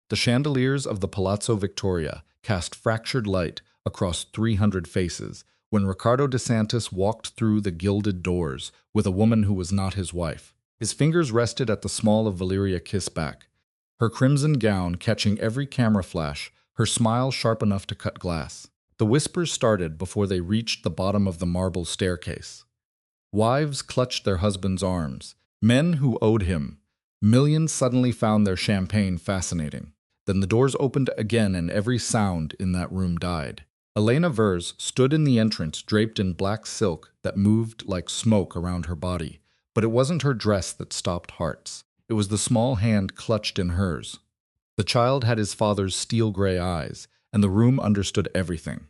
The chandeliers of the Palazzo Victoria cast fractured light across 300 faces when Ricardo DeSantis walked through the gilded doors with a woman who was not his wife. His fingers rested at the small of Valeria Kissback, her crimson gown catching every camera flash, her smile sharp enough to cut glass. The whispers started before they reached the bottom of the marble staircase. Wives clutched their husbands' arms. Men who owed him. Millions suddenly found their champagne fascinating. Then the doors opened again and every sound in that room died. Elena Vers stood in the entrance draped in black silk that moved like smoke around her body. But it wasn't her dress that stopped hearts. It was the small hand clutched in hers. The child had his father's steel-gray eyes, and the room understood everything.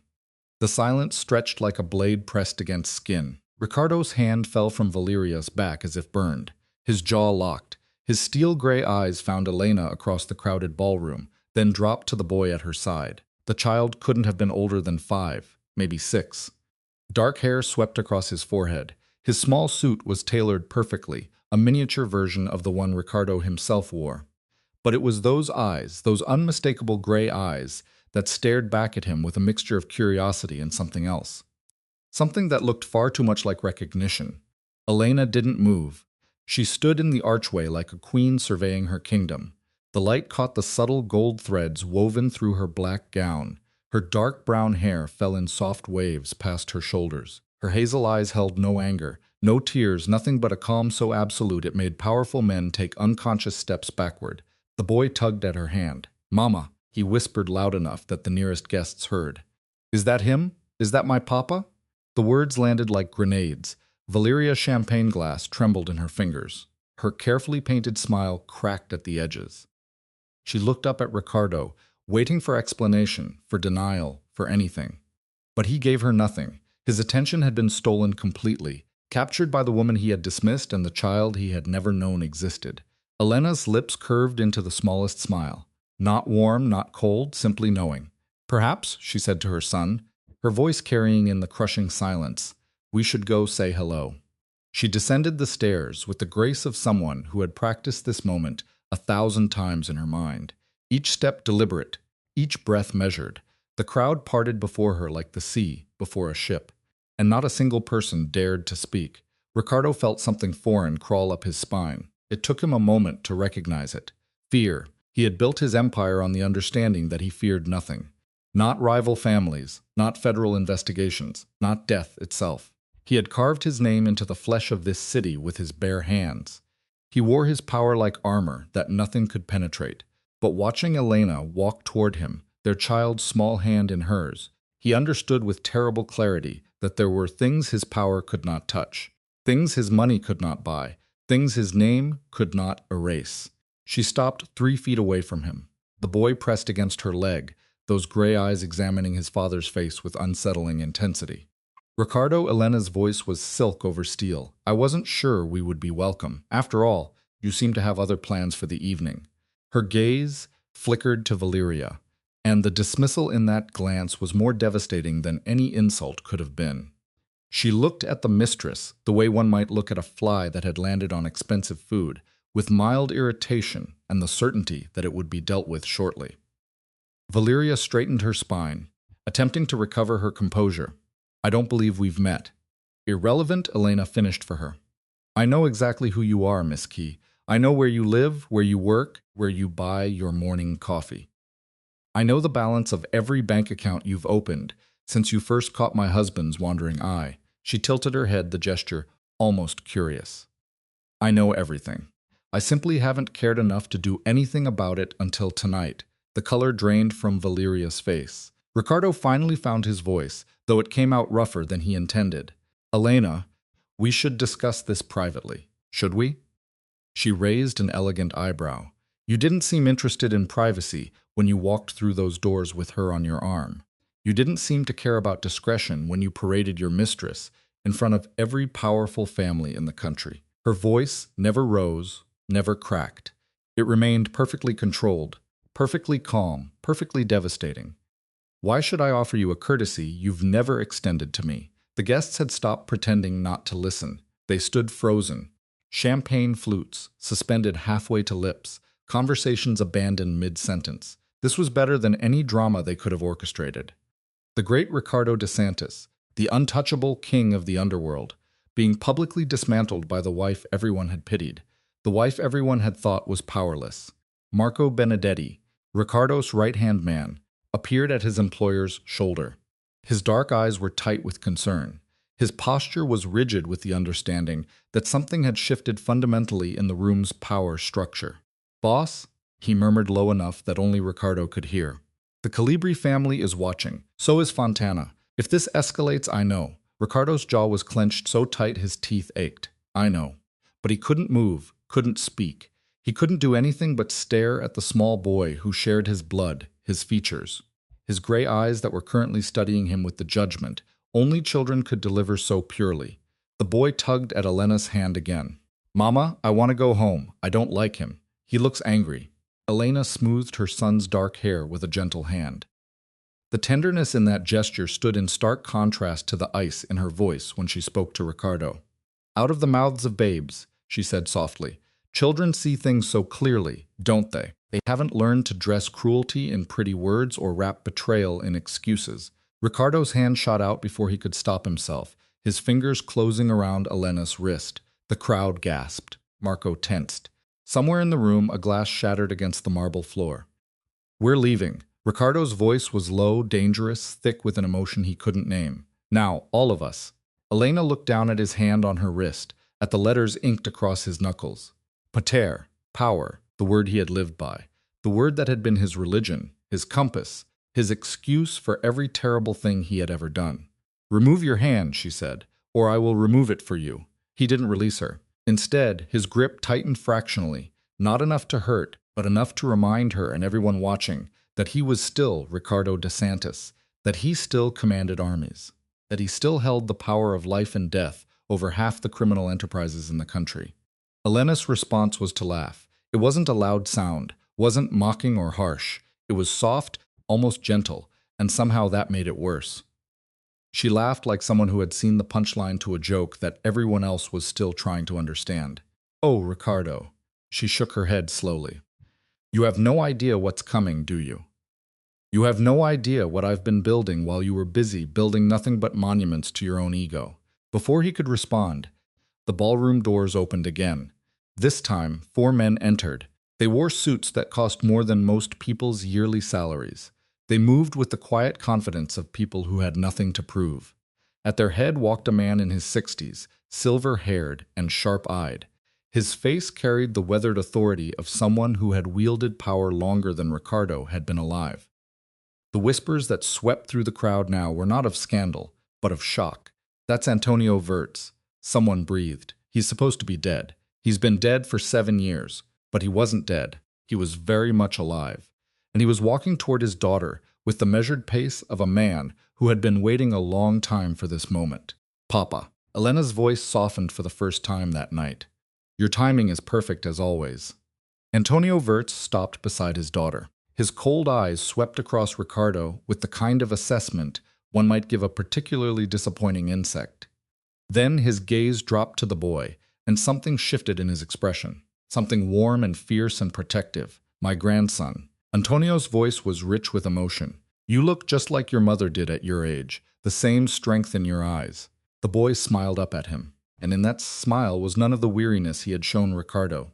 The silence stretched like a blade pressed against skin. Ricardo's hand fell from Valeria's back as if burned. His jaw locked. His steel-gray eyes found Elena across the crowded ballroom, then dropped to the boy at her side. The child couldn't have been older than 5, maybe 6. Dark hair swept across his forehead. His small suit was tailored perfectly, a miniature version of the one Ricardo himself wore. But it was those eyes, those unmistakable gray eyes, that stared back at him with a mixture of curiosity and something else. Something that looked far too much like recognition. Elena didn't move. She stood in the archway like a queen surveying her kingdom. The light caught the subtle gold threads woven through her black gown. Her dark brown hair fell in soft waves past her shoulders. Her hazel eyes held no anger, no tears, nothing but a calm so absolute it made powerful men take unconscious steps backward. The boy tugged at her hand. "Mama," he whispered loud enough that the nearest guests heard. "Is that him? Is that my papa?" The words landed like grenades. Valeria's champagne glass trembled in her fingers. Her carefully painted smile cracked at the edges. She looked up at Ricardo, waiting for explanation, for denial, for anything. But he gave her nothing. His attention had been stolen completely, captured by the woman he had dismissed and the child he had never known existed. Elena's lips curved into the smallest smile. Not warm, not cold, simply knowing. "Perhaps," she said to her son, her voice carrying in the crushing silence, "we should go say hello." She descended the stairs with the grace of someone who had practiced this moment 1,000 times in her mind. Each step deliberate, each breath measured. The crowd parted before her like the sea before a ship, and not a single person dared to speak. Ricardo felt something foreign crawl up his spine. It took him a moment to recognize it. Fear. He had built his empire on the understanding that he feared nothing. Not rival families, not federal investigations, not death itself. He had carved his name into the flesh of this city with his bare hands. He wore his power like armor that nothing could penetrate. But watching Elena walk toward him, their child's small hand in hers, he understood with terrible clarity that there were things his power could not touch, things his money could not buy, things his name could not erase. She stopped 3 feet away from him. The boy pressed against her leg, those gray eyes examining his father's face with unsettling intensity. "Ricardo," Elena's voice was silk over steel. "I wasn't sure we would be welcome. After all, you seem to have other plans for the evening." Her gaze flickered to Valeria, and the dismissal in that glance was more devastating than any insult could have been. She looked at the mistress the way one might look at a fly that had landed on expensive food, with mild irritation and the certainty that it would be dealt with shortly. Valeria straightened her spine, attempting to recover her composure. "I don't believe we've met." "Irrelevant," Elena finished for her. "I know exactly who you are, Miss Key. I know where you live, where you work, where you buy your morning coffee. I know the balance of every bank account you've opened since you first caught my husband's wandering eye." She tilted her head, the gesture almost curious. "I know everything. I simply haven't cared enough to do anything about it until tonight." The color drained from Valeria's face. Ricardo finally found his voice, though it came out rougher than he intended. "Elena, we should discuss this privately. Should we?" She raised an elegant eyebrow. "You didn't seem interested in privacy when you walked through those doors with her on your arm. You didn't seem to care about discretion when you paraded your mistress in front of every powerful family in the country." Her voice never rose, never cracked. It remained perfectly controlled, perfectly calm, perfectly devastating. "Why should I offer you a courtesy you've never extended to me?" The guests had stopped pretending not to listen. They stood frozen. Champagne flutes, suspended halfway to lips, Conversations abandoned mid-sentence. This was better than any drama they could have orchestrated. The great Ricardo DeSantis, the untouchable king of the underworld, being publicly dismantled by the wife everyone had pitied, the wife everyone had thought was powerless. Marco Benedetti, Ricardo's right-hand man, appeared at his employer's shoulder. His dark eyes were tight with concern. His posture was rigid with the understanding that something had shifted fundamentally in the room's power structure. "Boss," he murmured low enough that only Ricardo could hear. "The Calibri family is watching. So is Fontana. If this escalates, I know." Ricardo's jaw was clenched so tight his teeth ached. "I know." But he couldn't move, couldn't speak. He couldn't do anything but stare at the small boy who shared his blood, his features. His gray eyes that were currently studying him with the judgment only children could deliver so purely. The boy tugged at Elena's hand again. "Mama, I want to go home. I don't like him. He looks angry." Elena smoothed her son's dark hair with a gentle hand. The tenderness in that gesture stood in stark contrast to the ice in her voice when she spoke to Ricardo. "Out of the mouths of babes," she said softly. "Children see things so clearly, don't they? They haven't learned to dress cruelty in pretty words or wrap betrayal in excuses." Ricardo's hand shot out before he could stop himself, his fingers closing around Elena's wrist. The crowd gasped. Marco tensed. Somewhere in the room, a glass shattered against the marble floor. "We're leaving." Ricardo's voice was low, dangerous, thick with an emotion he couldn't name. "Now, all of us." Elena looked down at his hand on her wrist, at the letters inked across his knuckles. Pater, power, the word he had lived by, the word that had been his religion, his compass, his excuse for every terrible thing he had ever done. "Remove your hand," she said, "or I will remove it for you." He didn't release her. Instead, his grip tightened fractionally, not enough to hurt, but enough to remind her and everyone watching that he was still Ricardo DeSantis, that he still commanded armies, that he still held the power of life and death over half the criminal enterprises in the country. Elena's response was to laugh. It wasn't a loud sound, wasn't mocking or harsh. It was soft, almost gentle, and somehow that made it worse. She laughed like someone who had seen the punchline to a joke that everyone else was still trying to understand. "Oh, Ricardo." She shook her head slowly. "You have no idea what's coming, do you? You have no idea what I've been building while you were busy building nothing but monuments to your own ego." Before he could respond, the ballroom doors opened again. This time, 4 men entered. They wore suits that cost more than most people's yearly salaries. They moved with the quiet confidence of people who had nothing to prove. At their head walked a man in his 60s, silver-haired and sharp-eyed. His face carried the weathered authority of someone who had wielded power longer than Ricardo had been alive. The whispers that swept through the crowd now were not of scandal, but of shock. "That's Antonio Wirtz." Someone breathed. "He's supposed to be dead. He's been dead for 7 years." But he wasn't dead. He was very much alive. And he was walking toward his daughter with the measured pace of a man who had been waiting a long time for this moment. "Papa." Elena's voice softened for the first time that night. "Your timing is perfect as always." Antonio Wirtz stopped beside his daughter. His cold eyes swept across Ricardo with the kind of assessment one might give a particularly disappointing insect. Then his gaze dropped to the boy, and something shifted in his expression. Something warm and fierce and protective. "My grandson." Antonio's voice was rich with emotion. "You look just like your mother did at your age, the same strength in your eyes." The boy smiled up at him, and in that smile was none of the weariness he had shown Ricardo.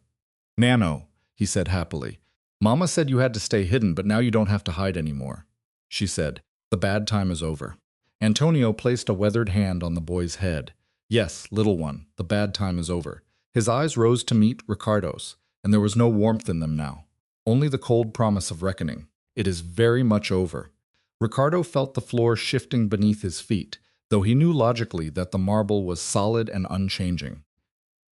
"Nano," he said happily. "Mama said you had to stay hidden, but now you don't have to hide anymore." She said, "The bad time is over." Antonio placed a weathered hand on the boy's head. "Yes, little one, the bad time is over." His eyes rose to meet Ricardo's, and there was no warmth in them now. Only the cold promise of reckoning. "It is very much over." Ricardo felt the floor shifting beneath his feet, though he knew logically that the marble was solid and unchanging.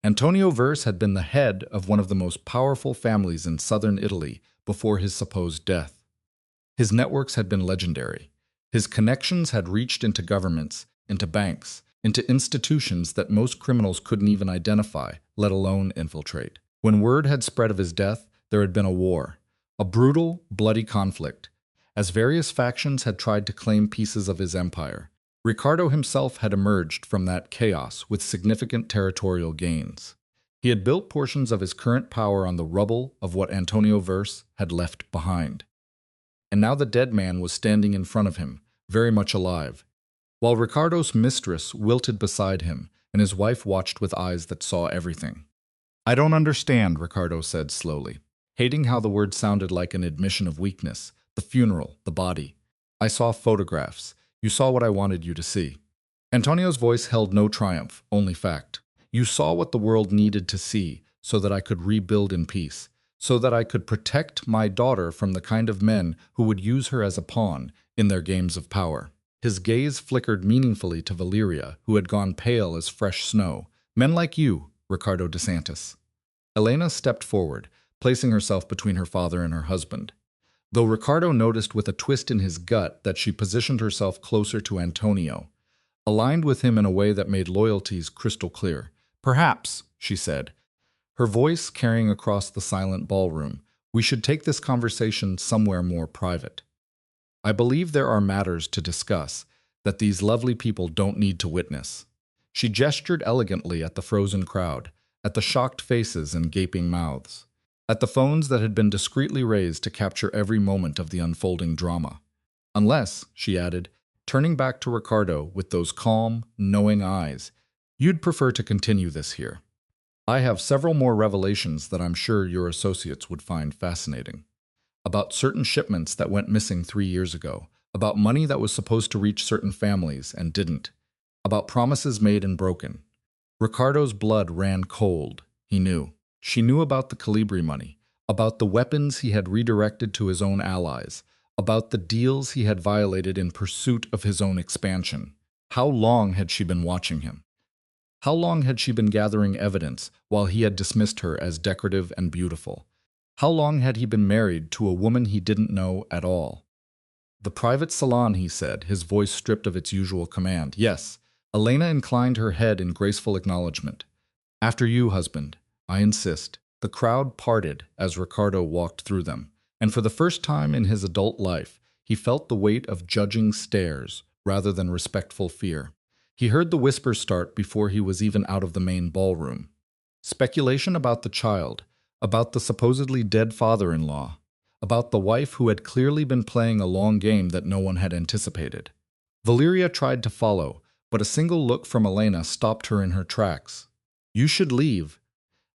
Antonio Wirtz had been the head of one of the most powerful families in southern Italy before his supposed death. His networks had been legendary. His connections had reached into governments, into banks, into institutions that most criminals couldn't even identify, let alone infiltrate. When word had spread of his death, there had been a war, a brutal, bloody conflict, as various factions had tried to claim pieces of his empire. Ricardo himself had emerged from that chaos with significant territorial gains. He had built portions of his current power on the rubble of what Antonio Verse had left behind. And now the dead man was standing in front of him, very much alive, while Ricardo's mistress wilted beside him, and his wife watched with eyes that saw everything. "I don't understand," Ricardo said slowly, hating how the word sounded like an admission of weakness. "The funeral, the body. I saw photographs. You saw what I wanted you to see." Antonio's voice held no triumph, only fact. "You saw what the world needed to see so that I could rebuild in peace, so that I could protect my daughter from the kind of men who would use her as a pawn in their games of power." His gaze flickered meaningfully to Valeria, who had gone pale as fresh snow. "Men like you, Ricardo DeSantis." Elena stepped forward, placing herself between her father and her husband. Though Ricardo noticed with a twist in his gut that she positioned herself closer to Antonio, aligned with him in a way that made loyalties crystal clear. "Perhaps," she said, her voice carrying across the silent ballroom, "we should take this conversation somewhere more private. I believe there are matters to discuss that these lovely people don't need to witness." She gestured elegantly at the frozen crowd, at the shocked faces and gaping mouths, at the phones that had been discreetly raised to capture every moment of the unfolding drama. "Unless," she added, turning back to Ricardo with those calm, knowing eyes, "you'd prefer to continue this here. I have several more revelations that I'm sure your associates would find fascinating. About certain shipments that went missing 3 years ago, about money that was supposed to reach certain families and didn't, about promises made and broken." Ricardo's blood ran cold. He knew. She knew about the Calibri money, about the weapons he had redirected to his own allies, about the deals he had violated in pursuit of his own expansion. How long had she been watching him? How long had she been gathering evidence while he had dismissed her as decorative and beautiful? How long had he been married to a woman he didn't know at all? "The private salon," he said, his voice stripped of its usual command. "Yes." Elena inclined her head in graceful acknowledgement. "After you, husband. I insist." The crowd parted as Ricardo walked through them, and for the first time in his adult life, he felt the weight of judging stares rather than respectful fear. He heard the whispers start before he was even out of the main ballroom. Speculation about the child, about the supposedly dead father-in-law, about the wife who had clearly been playing a long game that no one had anticipated. Valeria tried to follow, but a single look from Elena stopped her in her tracks. "You should leave,"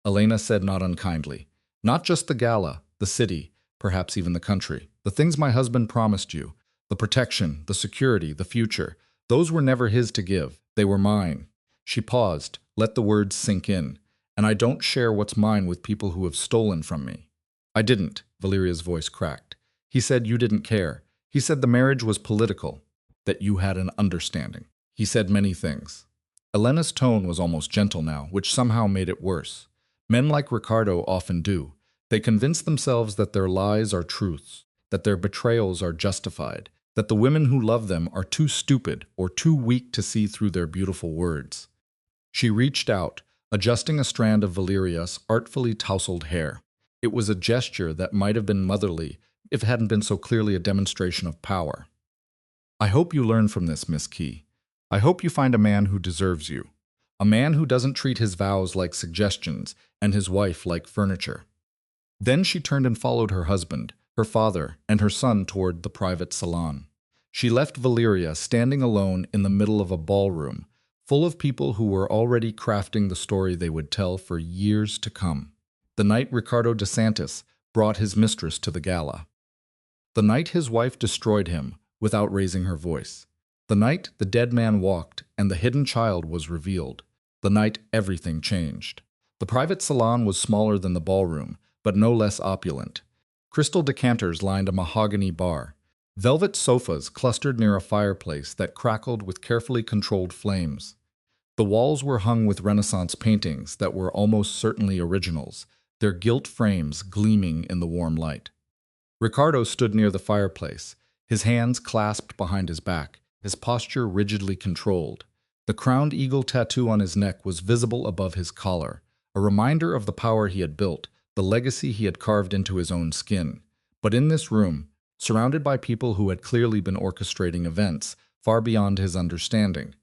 Elena said not unkindly. "Not just the Gala, the city, perhaps even the country. The things my husband promised you, the protection, the security, the future, those were never his to give. They were mine." She paused, let the words sink in. "And I don't share what's mine with people who have stolen from me." "I didn't," Valeria's voice cracked. "He said you didn't care. He said the marriage was political, that you had an understanding. He said many things." Elena's tone was almost gentle now, which somehow made it worse. Men like Ricardo often do. They convince themselves that their lies are truths, that their betrayals are justified, that the women who love them are too stupid or too weak to see through their beautiful words. She reached out, adjusting a strand of Valeria's artfully tousled hair. It was a gesture that might have been motherly if it hadn't been so clearly a demonstration of power. "I hope you learn from this, Miss Key. I hope you find a man who deserves you. A man who doesn't treat his vows like suggestions and his wife like furniture." Then she turned and followed her husband, her father, and her son toward the private salon. She left Valeria standing alone in the middle of a ballroom, full of people who were already crafting the story they would tell for years to come. The night Ricardo DeSantis brought his mistress to the Gala. The night his wife destroyed him without raising her voice. The night the dead man walked and the hidden child was revealed. The night everything changed. The private salon was smaller than the ballroom, but no less opulent. Crystal decanters lined a mahogany bar. Velvet sofas clustered near a fireplace that crackled with carefully controlled flames. The walls were hung with Renaissance paintings that were almost certainly originals, their gilt frames gleaming in the warm light. Ricardo stood near the fireplace, his hands clasped behind his back, his posture rigidly controlled. The crowned eagle tattoo on his neck was visible above his collar, a reminder of the power he had built, the legacy he had carved into his own skin. But in this room, surrounded by people who had clearly been orchestrating events far beyond his understanding,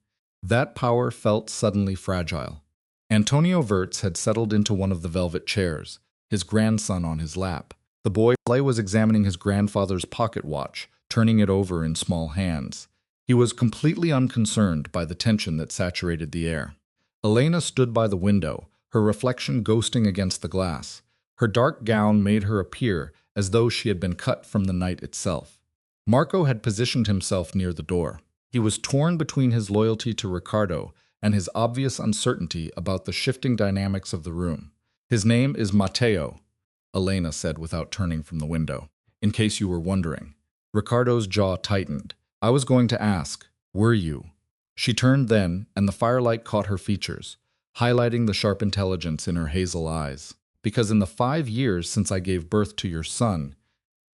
that power felt suddenly fragile. Antonio Vertz had settled into one of the velvet chairs, his grandson on his lap. The boy was examining his grandfather's pocket watch, turning it over in small hands. He was completely unconcerned by the tension that saturated the air. Elena stood by the window, her reflection ghosting against the glass. Her dark gown made her appear as though she had been cut from the night itself. Marco had positioned himself near the door. He was torn between his loyalty to Ricardo and his obvious uncertainty about the shifting dynamics of the room. "His name is Matteo," Elena said without turning from the window. "In case you were wondering." Ricardo's jaw tightened. "I was going to ask, were you?" She turned then, and the firelight caught her features, highlighting the sharp intelligence in her hazel eyes. "Because in the 5 years since I gave birth to your son,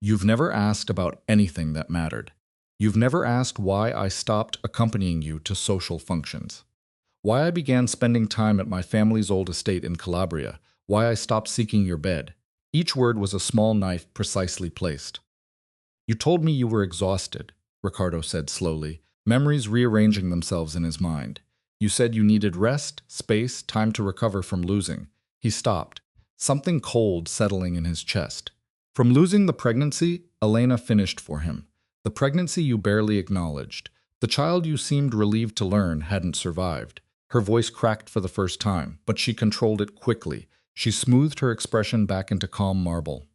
you've never asked about anything that mattered. You've never asked why I stopped accompanying you to social functions. Why I began spending time at my family's old estate in Calabria. Why I stopped seeking your bed." Each word was a small knife precisely placed. "You told me you were exhausted," Ricardo said slowly, memories rearranging themselves in his mind. "You said you needed rest, space, time to recover from losing." He stopped, something cold settling in his chest. "From losing the pregnancy," Elena finished for him. "The pregnancy you barely acknowledged. The child you seemed relieved to learn hadn't survived." Her voice cracked for the first time, but she controlled it quickly. She smoothed her expression back into calm marble.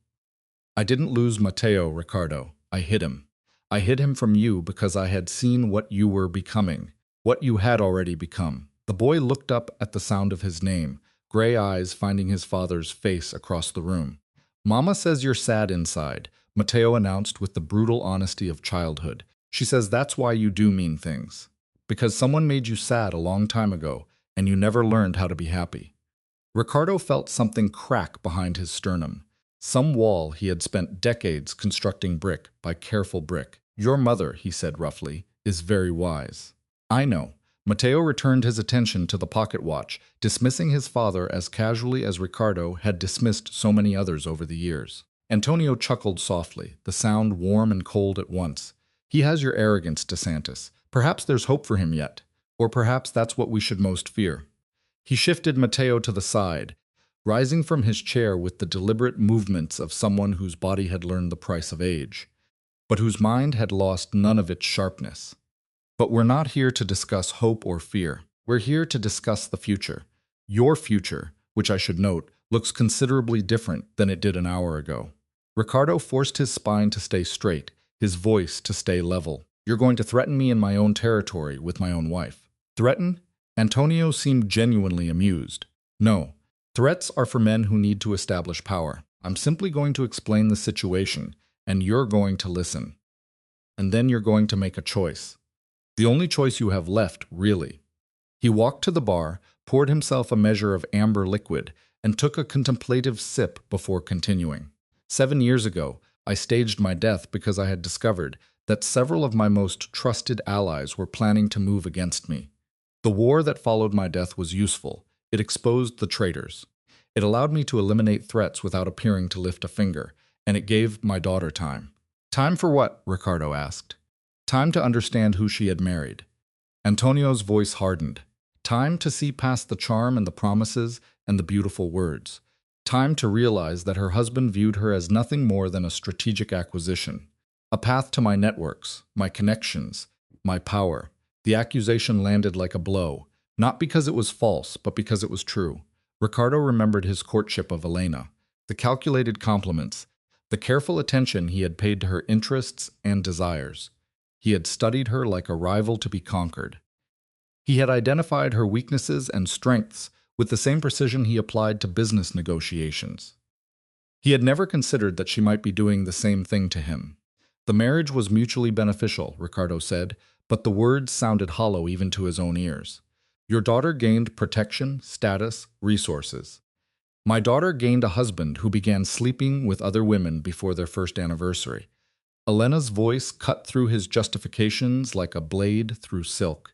"I didn't lose Matteo, Ricardo. I hid him. I hid him from you because I had seen what you were becoming, what you had already become." The boy looked up at the sound of his name, gray eyes finding his father's face across the room. "Mama says you're sad inside," Matteo announced with the brutal honesty of childhood. "She says that's why you do mean things. Because someone made you sad a long time ago, and you never learned how to be happy." Ricardo felt something crack behind his sternum. Some wall he had spent decades constructing brick by careful brick. "Your mother," he said roughly, "is very wise." "I know." Matteo returned his attention to the pocket watch, dismissing his father as casually as Ricardo had dismissed so many others over the years. Antonio chuckled softly, the sound warm and cold at once. "He has your arrogance, DeSantis. Perhaps there's hope for him yet. Or perhaps that's what we should most fear." He shifted Matteo to the side, rising from his chair with the deliberate movements of someone whose body had learned the price of age, but whose mind had lost none of its sharpness. "But we're not here to discuss hope or fear. We're here to discuss the future. Your future, which I should note, looks considerably different than it did an hour ago." Ricardo forced his spine to stay straight, his voice to stay level. "You're going to threaten me in my own territory with my own wife." "Threaten?" Antonio seemed genuinely amused. "No. Threats are for men who need to establish power. I'm simply going to explain the situation, and you're going to listen. And then you're going to make a choice. The only choice you have left, really." He walked to the bar, poured himself a measure of amber liquid, and took a contemplative sip before continuing. 7 years ago, I staged my death because I had discovered that several of my most trusted allies were planning to move against me. The war that followed my death was useful. It exposed the traitors. It allowed me to eliminate threats without appearing to lift a finger, and it gave my daughter time. "Time for what?" Ricardo asked. "Time to understand who she had married." Antonio's voice hardened. Time to see past the charm and the promises and the beautiful words. Time to realize that her husband viewed her as nothing more than a strategic acquisition. A path to my networks, my connections, my power. The accusation landed like a blow, not because it was false, but because it was true. Ricardo remembered his courtship of Elena, the calculated compliments, the careful attention he had paid to her interests and desires. He had studied her like a rival to be conquered. He had identified her weaknesses and strengths with the same precision he applied to business negotiations. He had never considered that she might be doing the same thing to him. The marriage was mutually beneficial, Ricardo said, but the words sounded hollow even to his own ears. Your daughter gained protection, status, resources. My daughter gained a husband who began sleeping with other women before their first anniversary. Elena's voice cut through his justifications like a blade through silk.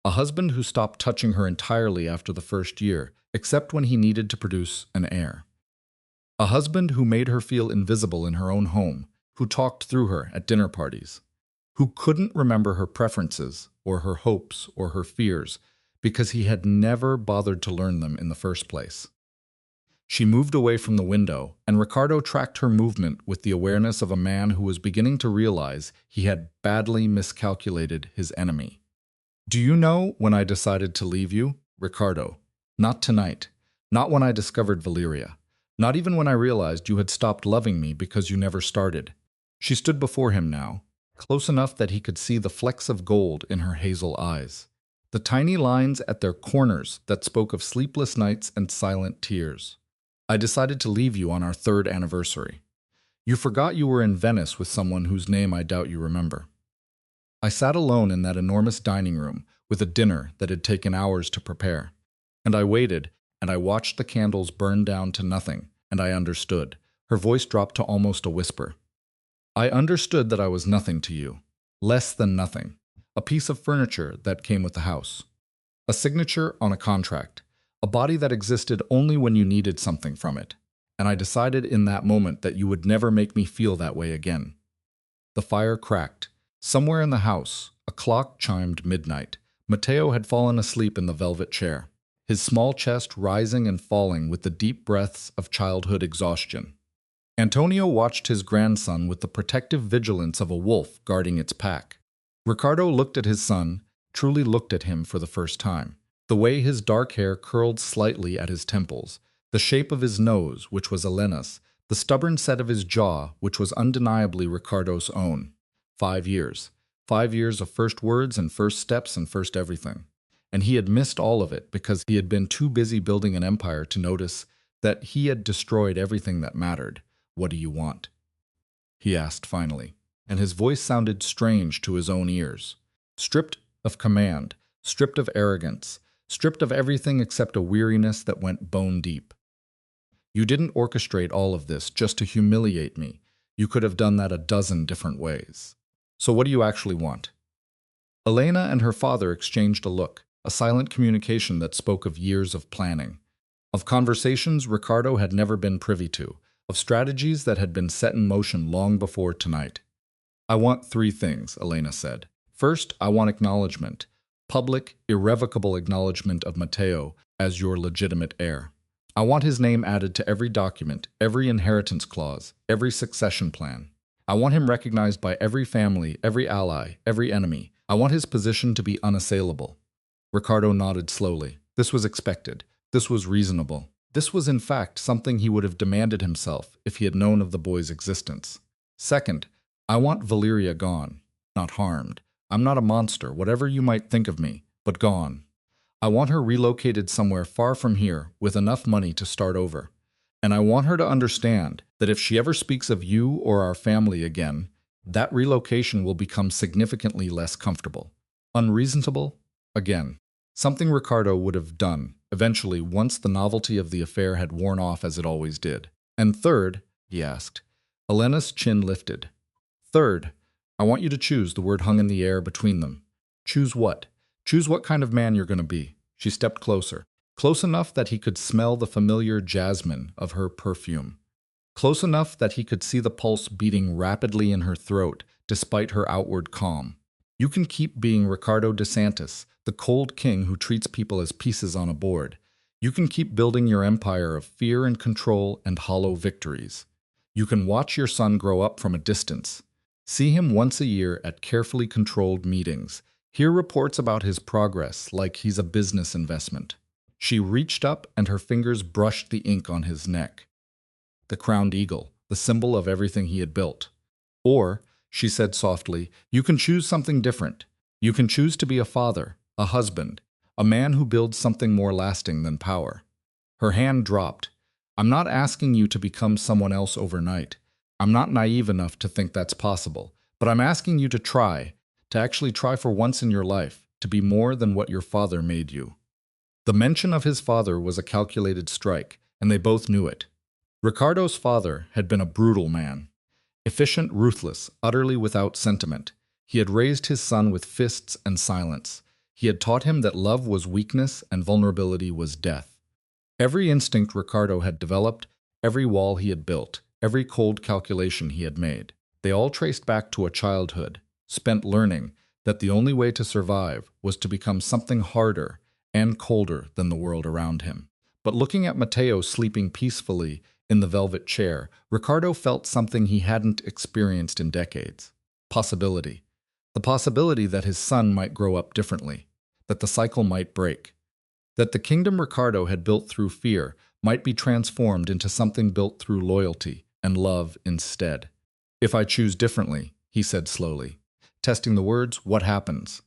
A husband who stopped touching her entirely after the first year, except when he needed to produce an heir. A husband who made her feel invisible in her own home, who talked through her at dinner parties, who couldn't remember her preferences or her hopes or her fears because he had never bothered to learn them in the first place. She moved away from the window, and Ricardo tracked her movement with the awareness of a man who was beginning to realize he had badly miscalculated his enemy. "Do you know when I decided to leave you, Ricardo? Not tonight. Not when I discovered Valeria. Not even when I realized you had stopped loving me because you never started." She stood before him now, close enough that he could see the flecks of gold in her hazel eyes, the tiny lines at their corners that spoke of sleepless nights and silent tears. "I decided to leave you on our 3rd anniversary. You forgot you were in Venice with someone whose name I doubt you remember. I sat alone in that enormous dining room with a dinner that had taken hours to prepare. And I waited, and I watched the candles burn down to nothing, and I understood." Her voice dropped to almost a whisper. "I understood that I was nothing to you. Less than nothing. A piece of furniture that came with the house. A signature on a contract. A body that existed only when you needed something from it. And I decided in that moment that you would never make me feel that way again." The fire cracked. Somewhere in the house, a clock chimed midnight. Matteo had fallen asleep in the velvet chair, his small chest rising and falling with the deep breaths of childhood exhaustion. Antonio watched his grandson with the protective vigilance of a wolf guarding its pack. Ricardo looked at his son, truly looked at him for the first time. The way his dark hair curled slightly at his temples, the shape of his nose, which was Elena's, the stubborn set of his jaw, which was undeniably Ricardo's own. 5 years. 5 years of first words and first steps and first everything. And he had missed all of it because he had been too busy building an empire to notice that he had destroyed everything that mattered. "What do you want?" he asked finally, and his voice sounded strange to his own ears. Stripped of command, stripped of arrogance, stripped of everything except a weariness that went bone deep. "You didn't orchestrate all of this just to humiliate me. You could have done that a dozen different ways. So what do you actually want?" Elena and her father exchanged a look, a silent communication that spoke of years of planning, of conversations Ricardo had never been privy to, of strategies that had been set in motion long before tonight. "I want 3 things, Elena said. "First, I want acknowledgement, public, irrevocable acknowledgement of Matteo as your legitimate heir. I want his name added to every document, every inheritance clause, every succession plan. I want him recognized by every family, every ally, every enemy. I want his position to be unassailable." Ricardo nodded slowly. This was expected. This was reasonable. This was in fact something he would have demanded himself if he had known of the boy's existence. "Second, I want Valeria gone, not harmed. I'm not a monster, whatever you might think of me, but gone. I want her relocated somewhere far from here with enough money to start over. And I want her to understand that if she ever speaks of you or our family again, that relocation will become significantly less comfortable. Unreasonable? Again. Something Ricardo would have done, eventually, once the novelty of the affair had worn off as it always did. And third, he asked. Elena's chin lifted. "Third, I want you to choose," the word hung in the air between them. "Choose what? Choose what kind of man you're going to be." She stepped closer. Close enough that he could smell the familiar jasmine of her perfume. Close enough that he could see the pulse beating rapidly in her throat, despite her outward calm. "You can keep being Ricardo DeSantis, the cold king who treats people as pieces on a board. You can keep building your empire of fear and control and hollow victories. You can watch your son grow up from a distance. See him once a year at carefully controlled meetings. Hear reports about his progress like he's a business investment." She reached up and her fingers brushed the ink on his neck. The crowned eagle, the symbol of everything he had built. "Or," she said softly, "you can choose something different. You can choose to be a father, a husband, a man who builds something more lasting than power." Her hand dropped. "I'm not asking you to become someone else overnight. I'm not naive enough to think that's possible. But I'm asking you to actually try for once in your life, to be more than what your father made you." The mention of his father was a calculated strike, and they both knew it. Ricardo's father had been a brutal man. Efficient, ruthless, utterly without sentiment. He had raised his son with fists and silence. He had taught him that love was weakness and vulnerability was death. Every instinct Ricardo had developed, every wall he had built, every cold calculation he had made, they all traced back to a childhood, spent learning that the only way to survive was to become something harder and colder than the world around him. But looking at Mateo sleeping peacefully in the velvet chair, Ricardo felt something he hadn't experienced in decades. Possibility. The possibility that his son might grow up differently, that the cycle might break, that the kingdom Ricardo had built through fear might be transformed into something built through loyalty and love instead. "If I choose differently," he said slowly, testing the words, "what happens?"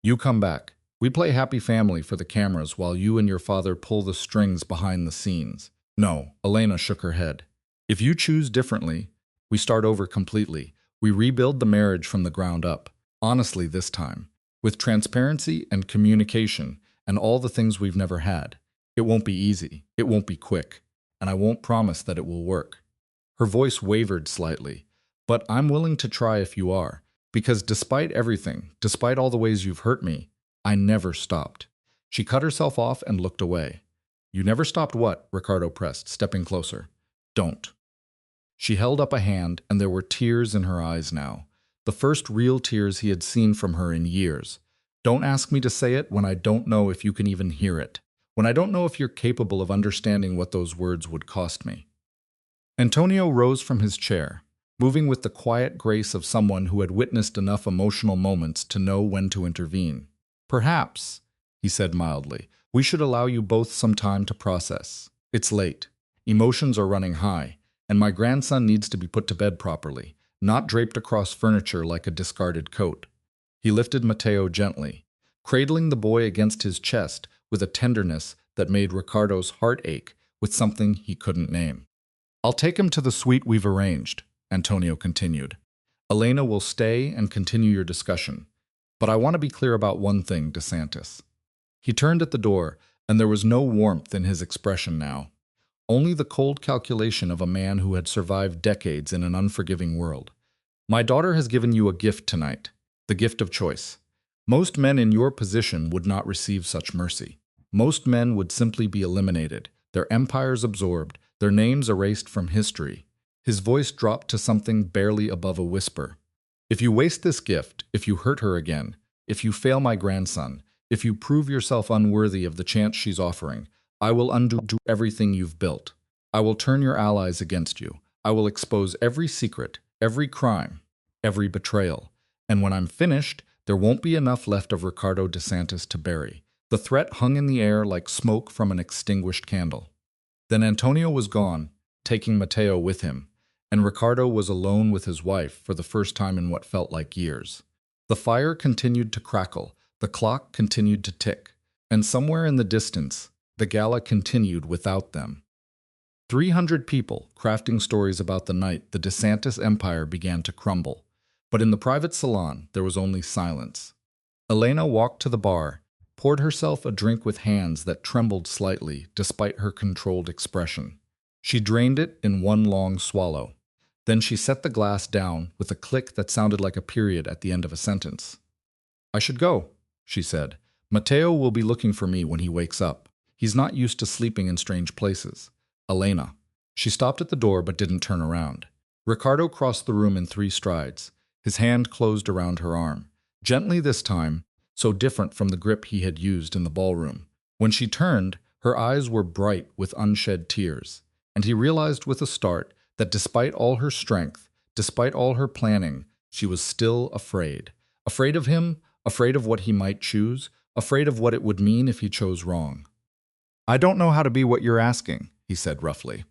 "You come back. We play happy family for the cameras while you and your father pull the strings behind the scenes." "No," Elena shook her head. "If you choose differently, we start over completely. We rebuild the marriage from the ground up. Honestly this time, with transparency and communication and all the things we've never had. It won't be easy, it won't be quick, and I won't promise that it will work." Her voice wavered slightly. "But I'm willing to try if you are, because despite everything, despite all the ways you've hurt me, I never stopped." She cut herself off and looked away. "You never stopped what?" Ricardo pressed, stepping closer. "Don't." She held up a hand, and there were tears in her eyes now. The first real tears he had seen from her in years. "Don't ask me to say it when I don't know if you can even hear it. When I don't know if you're capable of understanding what those words would cost me." Antonio rose from his chair, moving with the quiet grace of someone who had witnessed enough emotional moments to know when to intervene. "Perhaps," he said mildly, "we should allow you both some time to process. It's late. Emotions are running high, and my grandson needs to be put to bed properly, not draped across furniture like a discarded coat." He lifted Mateo gently, cradling the boy against his chest with a tenderness that made Ricardo's heart ache with something he couldn't name. "I'll take him to the suite we've arranged," Antonio continued. "Elena will stay and continue your discussion. But I want to be clear about one thing, DeSantis." He turned at the door, and there was no warmth in his expression now. Only the cold calculation of a man who had survived decades in an unforgiving world. "My daughter has given you a gift tonight, the gift of choice. Most men in your position would not receive such mercy. Most men would simply be eliminated, their empires absorbed, their names erased from history." His voice dropped to something barely above a whisper. "If you waste this gift, if you hurt her again, if you fail my grandson, if you prove yourself unworthy of the chance she's offering, I will undo everything you've built. I will turn your allies against you. I will expose every secret, every crime, every betrayal. And when I'm finished, there won't be enough left of Ricardo DeSantis to bury." The threat hung in the air like smoke from an extinguished candle. Then Antonio was gone, taking Mateo with him, and Ricardo was alone with his wife for the first time in what felt like years. The fire continued to crackle, the clock continued to tick, and somewhere in the distance, the gala continued without them. 300 people crafting stories about the night the DeSantis empire began to crumble. But in the private salon, there was only silence. Elena walked to the bar, poured herself a drink with hands that trembled slightly despite her controlled expression. She drained it in one long swallow. Then she set the glass down with a click that sounded like a period at the end of a sentence. "I should go," she said. "Mateo will be looking for me when he wakes up. He's not used to sleeping in strange places. Elena." She stopped at the door but didn't turn around. Ricardo crossed the room in 3 strides. His hand closed around her arm. Gently this time, so different from the grip he had used in the ballroom. When she turned, her eyes were bright with unshed tears, and he realized with a start that despite all her strength, despite all her planning, she was still afraid. Afraid of him, afraid of what he might choose, afraid of what it would mean if he chose wrong. "I don't know how to be what you're asking," he said roughly.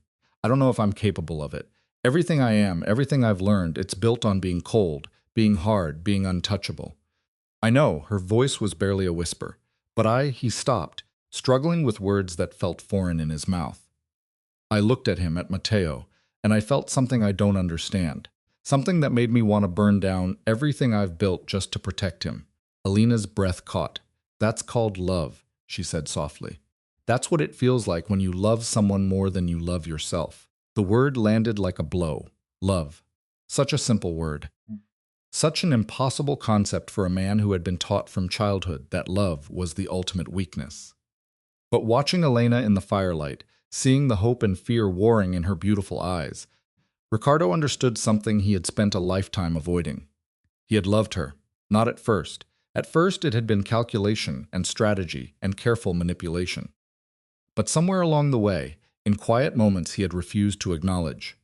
"I don't know if I'm capable of it. Everything I am, everything I've learned, it's built on being cold, being hard, being untouchable." "I know," her voice was barely a whisper. "But he stopped, struggling with words that felt foreign in his mouth. I looked at him, at Mateo, and I felt something I don't understand. Something that made me want to burn down everything I've built just to protect him." Elena's breath caught. "That's called love," she said softly. "That's what it feels like when you love someone more than you love yourself." The word landed like a blow. Love. Such a simple word. Such an impossible concept for a man who had been taught from childhood that love was the ultimate weakness. But watching Elena in the firelight, seeing the hope and fear warring in her beautiful eyes, Ricardo understood something he had spent a lifetime avoiding. He had loved her, not at first, At first, it had been calculation and strategy and careful manipulation. But somewhere along the way, in quiet moments he had refused to acknowledge.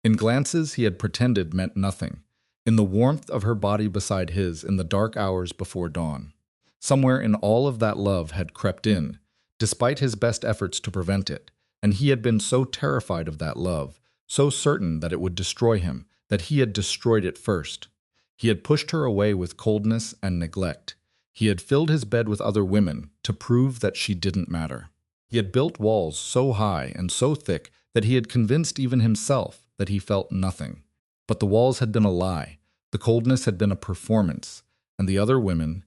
In glances he had pretended meant nothing. In the warmth of her body beside his in the dark hours before dawn. Somewhere in all of that love had crept in, despite his best efforts to prevent it, and he had been so terrified of that love, so certain that it would destroy him, that he had destroyed it first. He had pushed her away with coldness and neglect. He had filled his bed with other women to prove that she didn't matter. He had built walls so high and so thick that he had convinced even himself that he felt nothing. But the walls had been a lie, the coldness had been a performance, and the other women,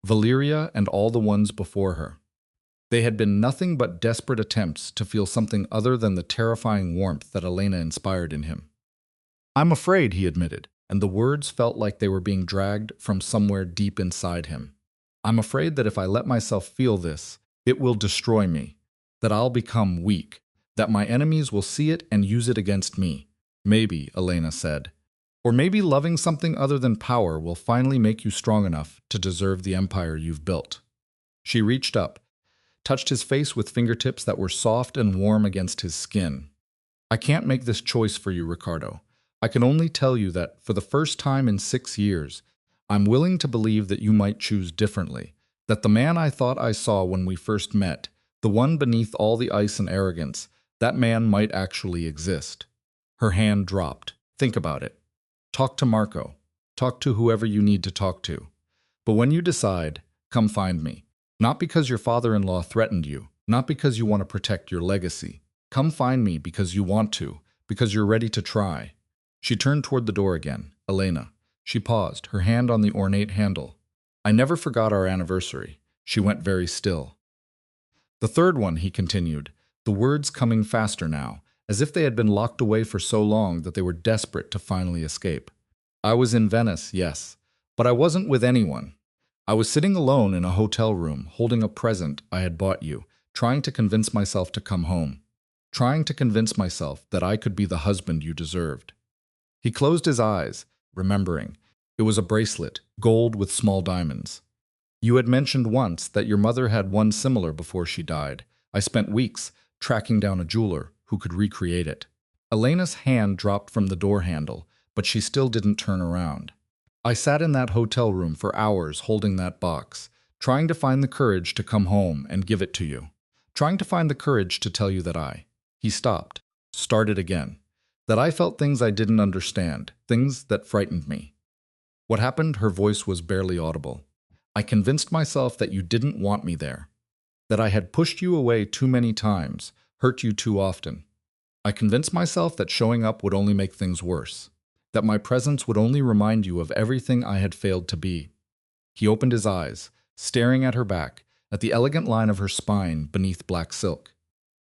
Valeria and all the ones before her, they had been nothing but desperate attempts to feel something other than the terrifying warmth that Elena inspired in him. "I'm afraid," he admitted, and the words felt like they were being dragged from somewhere deep inside him. "I'm afraid that if I let myself feel this, it will destroy me, that I'll become weak, that my enemies will see it and use it against me." "Maybe," Elena said. "Or maybe loving something other than power will finally make you strong enough to deserve the empire you've built." She reached up, touched his face with fingertips that were soft and warm against his skin. "I can't make this choice for you, Ricardo. I can only tell you that, for the first time in 6 years, I'm willing to believe that you might choose differently, that the man I thought I saw when we first met, the one beneath all the ice and arrogance, that man might actually exist." Her hand dropped. "Think about it. Talk to Marco. Talk to whoever you need to talk to. But when you decide, come find me. Not because your father-in-law threatened you, not because you want to protect your legacy. Come find me because you want to, because you're ready to try." She turned toward the door again. "Elena." She paused, her hand on the ornate handle. "I never forgot our anniversary." She went very still. "The third one," he continued, the words coming faster now, as if they had been locked away for so long that they were desperate to finally escape. "I was in Venice, yes, but I wasn't with anyone. I was sitting alone in a hotel room, holding a present I had bought you, trying to convince myself to come home, trying to convince myself that I could be the husband you deserved." He closed his eyes, remembering. It was a bracelet, gold with small diamonds. "You had mentioned once that your mother had one similar before she died. I spent weeks tracking down a jeweler who could recreate it." Elena's hand dropped from the door handle, but she still didn't turn around. "I sat in that hotel room for hours holding that box, trying to find the courage to come home and give it to you. Trying to find the courage to tell you that He stopped, started again. "That I felt things I didn't understand, things that frightened me." "What happened?" Her voice was barely audible. "I convinced myself that you didn't want me there. That I had pushed you away too many times, hurt you too often. I convinced myself that showing up would only make things worse. That my presence would only remind you of everything I had failed to be." He opened his eyes, staring at her back, at the elegant line of her spine beneath black silk.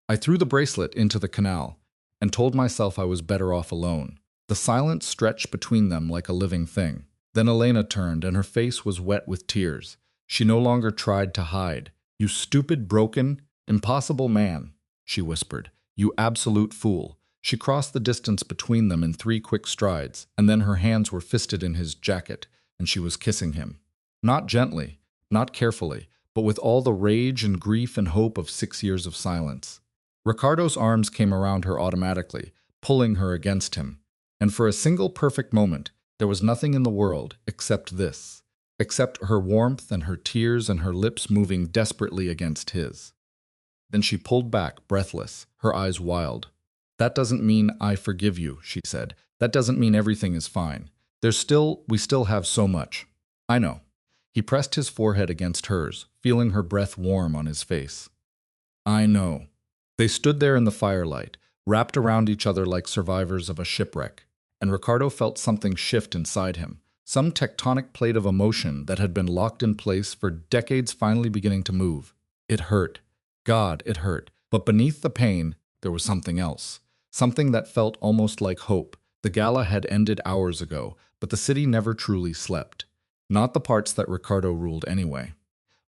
"I threw the bracelet into the canal, and told myself I was better off alone." The silence stretched between them like a living thing. Then Elena turned, and her face was wet with tears. She no longer tried to hide. "You stupid, broken, impossible man," she whispered. "You absolute fool." She crossed the distance between them in 3 quick strides, and then her hands were fisted in his jacket, and she was kissing him. Not gently, not carefully, but with all the rage and grief and hope of 6 years of silence. Ricardo's arms came around her automatically, pulling her against him. And for a single perfect moment, there was nothing in the world except this, except her warmth and her tears and her lips moving desperately against his. Then she pulled back, breathless, her eyes wild. "That doesn't mean I forgive you," she said. "That doesn't mean everything is fine. We still have so much." "I know." He pressed his forehead against hers, feeling her breath warm on his face. "I know." They stood there in the firelight, wrapped around each other like survivors of a shipwreck, and Ricardo felt something shift inside him, some tectonic plate of emotion that had been locked in place for decades finally beginning to move. It hurt. God, it hurt. But beneath the pain, there was something else. Something that felt almost like hope. The gala had ended hours ago, but the city never truly slept. Not the parts that Ricardo ruled anyway.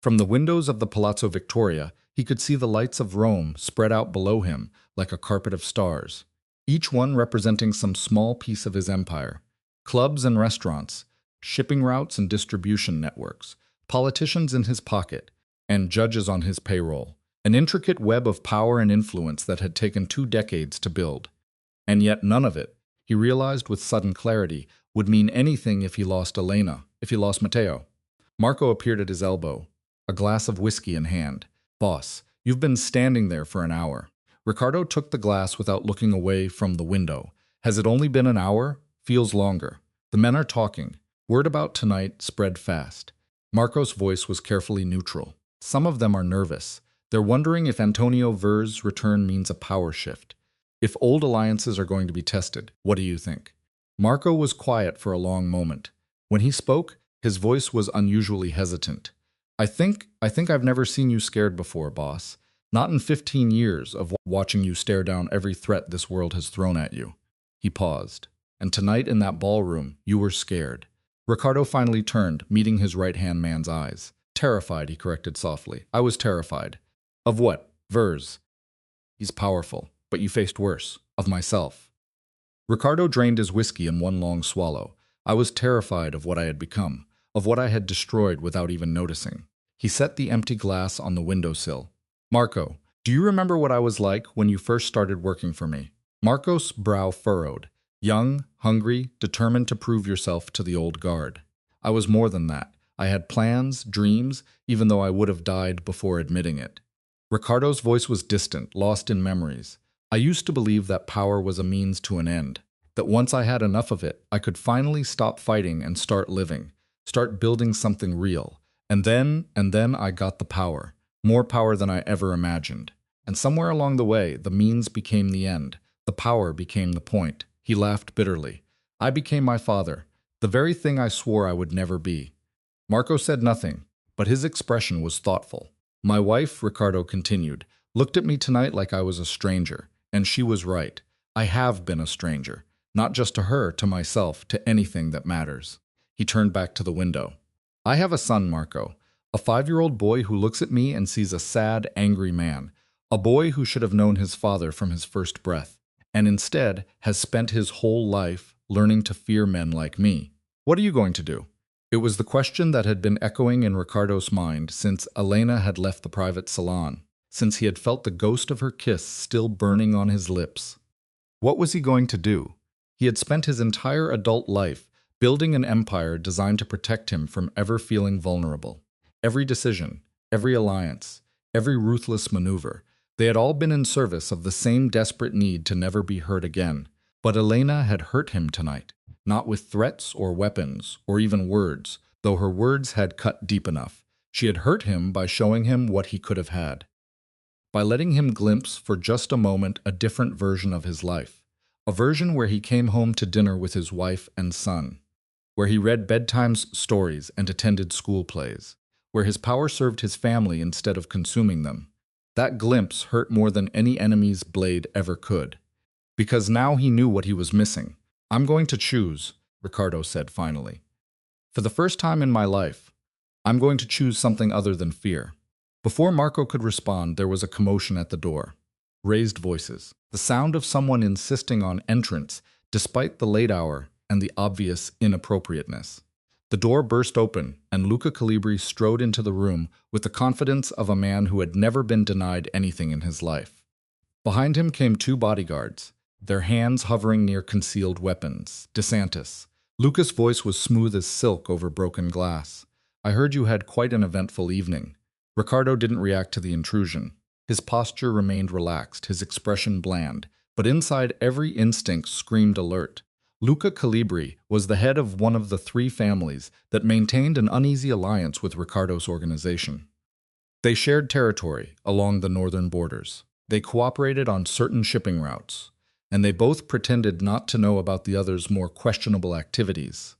From the windows of the Palazzo Victoria, he could see the lights of Rome spread out below him like a carpet of stars, each one representing some small piece of his empire. Clubs and restaurants, shipping routes and distribution networks, politicians in his pocket, and judges on his payroll. An intricate web of power and influence that had taken 2 decades to build. And yet none of it, he realized with sudden clarity, would mean anything if he lost Elena, if he lost Matteo. Marco appeared at his elbow, a glass of whiskey in hand. "Boss, you've been standing there for an hour." Ricardo took the glass without looking away from the window. "Has it only been an hour? Feels longer. The men are talking. Word about tonight spread fast." Marco's voice was carefully neutral. "Some of them are nervous. They're wondering if Antonio Ver's return means a power shift. If old alliances are going to be tested, what do you think?" Marco was quiet for a long moment. When he spoke, his voice was unusually hesitant. I think I've never seen you scared before, boss. Not in 15 years of watching you stare down every threat this world has thrown at you." He paused. "And tonight in that ballroom, you were scared." Ricardo finally turned, meeting his right-hand man's eyes. "Terrified," he corrected softly. "I was terrified." "Of what? Vers?" "He's powerful, but you faced worse. Of myself." Ricardo drained his whiskey in one long swallow. "I was terrified of what I had become, of what I had destroyed without even noticing." He set the empty glass on the windowsill. "Marco, do you remember what I was like when you first started working for me?" Marco's brow furrowed. "Young, hungry, determined to prove yourself to the old guard." "I was more than that. I had plans, dreams, even though I would have died before admitting it." Ricardo's voice was distant, lost in memories. "I used to believe that power was a means to an end, that once I had enough of it, I could finally stop fighting and start living, start building something real. And then I got the power, more power than I ever imagined. And somewhere along the way, the means became the end. The power became the point." He laughed bitterly. "I became my father, the very thing I swore I would never be." Marco said nothing, but his expression was thoughtful. "My wife," Ricardo continued, "looked at me tonight like I was a stranger, and she was right. I have been a stranger, not just to her, to myself, to anything that matters." He turned back to the window. "I have a son, Marco, a 5-year-old boy who looks at me and sees a sad, angry man, a boy who should have known his father from his first breath, and instead has spent his whole life learning to fear men like me. What are you going to do?" It was the question that had been echoing in Ricardo's mind since Elena had left the private salon, since he had felt the ghost of her kiss still burning on his lips. What was he going to do? He had spent his entire adult life building an empire designed to protect him from ever feeling vulnerable. Every decision, every alliance, every ruthless maneuver, they had all been in service of the same desperate need to never be hurt again. But Elena had hurt him tonight, not with threats or weapons or even words, though her words had cut deep enough. She had hurt him by showing him what he could have had, by letting him glimpse for just a moment a different version of his life, a version where he came home to dinner with his wife and son, where he read bedtime stories and attended school plays, where his power served his family instead of consuming them. That glimpse hurt more than any enemy's blade ever could. Because now he knew what he was missing. "I'm going to choose," Ricardo said finally. "For the first time in my life, I'm going to choose something other than fear." Before Marco could respond, there was a commotion at the door. Raised voices. The sound of someone insisting on entrance, despite the late hour and the obvious inappropriateness. The door burst open, and Luca Calibri strode into the room with the confidence of a man who had never been denied anything in his life. Behind him came 2 bodyguards, their hands hovering near concealed weapons. DeSantis. Luca's voice was smooth as silk over broken glass. "I heard you had quite an eventful evening." Ricardo didn't react to the intrusion. His posture remained relaxed, his expression bland, but inside every instinct screamed alert. Luca Calibri was the head of one of the 3 families that maintained an uneasy alliance with Ricardo's organization. They shared territory along the northern borders. They cooperated on certain shipping routes, and they both pretended not to know about the other's more questionable activities.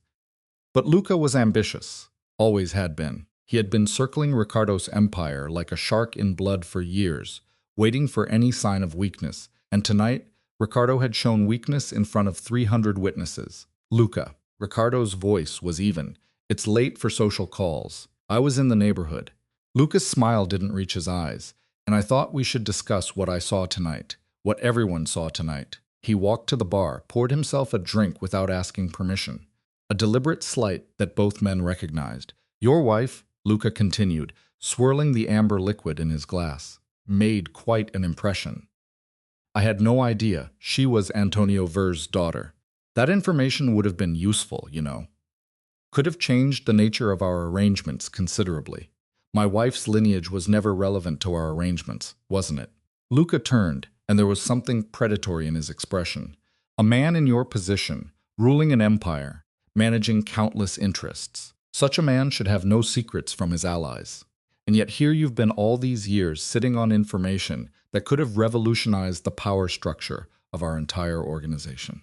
But Luca was ambitious, always had been. He had been circling Ricardo's empire like a shark in blood for years, waiting for any sign of weakness, and tonight, Ricardo had shown weakness in front of 300 witnesses. "Luca." Ricardo's voice was even. "It's late for social calls. I was in the neighborhood." Luca's smile didn't reach his eyes, "And I thought we should discuss what I saw tonight, what everyone saw tonight." He walked to the bar, poured himself a drink without asking permission. A deliberate slight that both men recognized. "Your wife, Luca continued, swirling the amber liquid in his glass. Made quite an impression. I had no idea she was Antonio Ver's daughter. That information would have been useful, you know. Could have changed the nature of our arrangements considerably. My wife's lineage was never relevant to our arrangements, wasn't it? Luca turned, and there was something predatory in his expression. A man in your position, ruling an empire, managing countless interests. Such a man should have no secrets from his allies. And yet here you've been all these years sitting on information that could have revolutionized the power structure of our entire organization.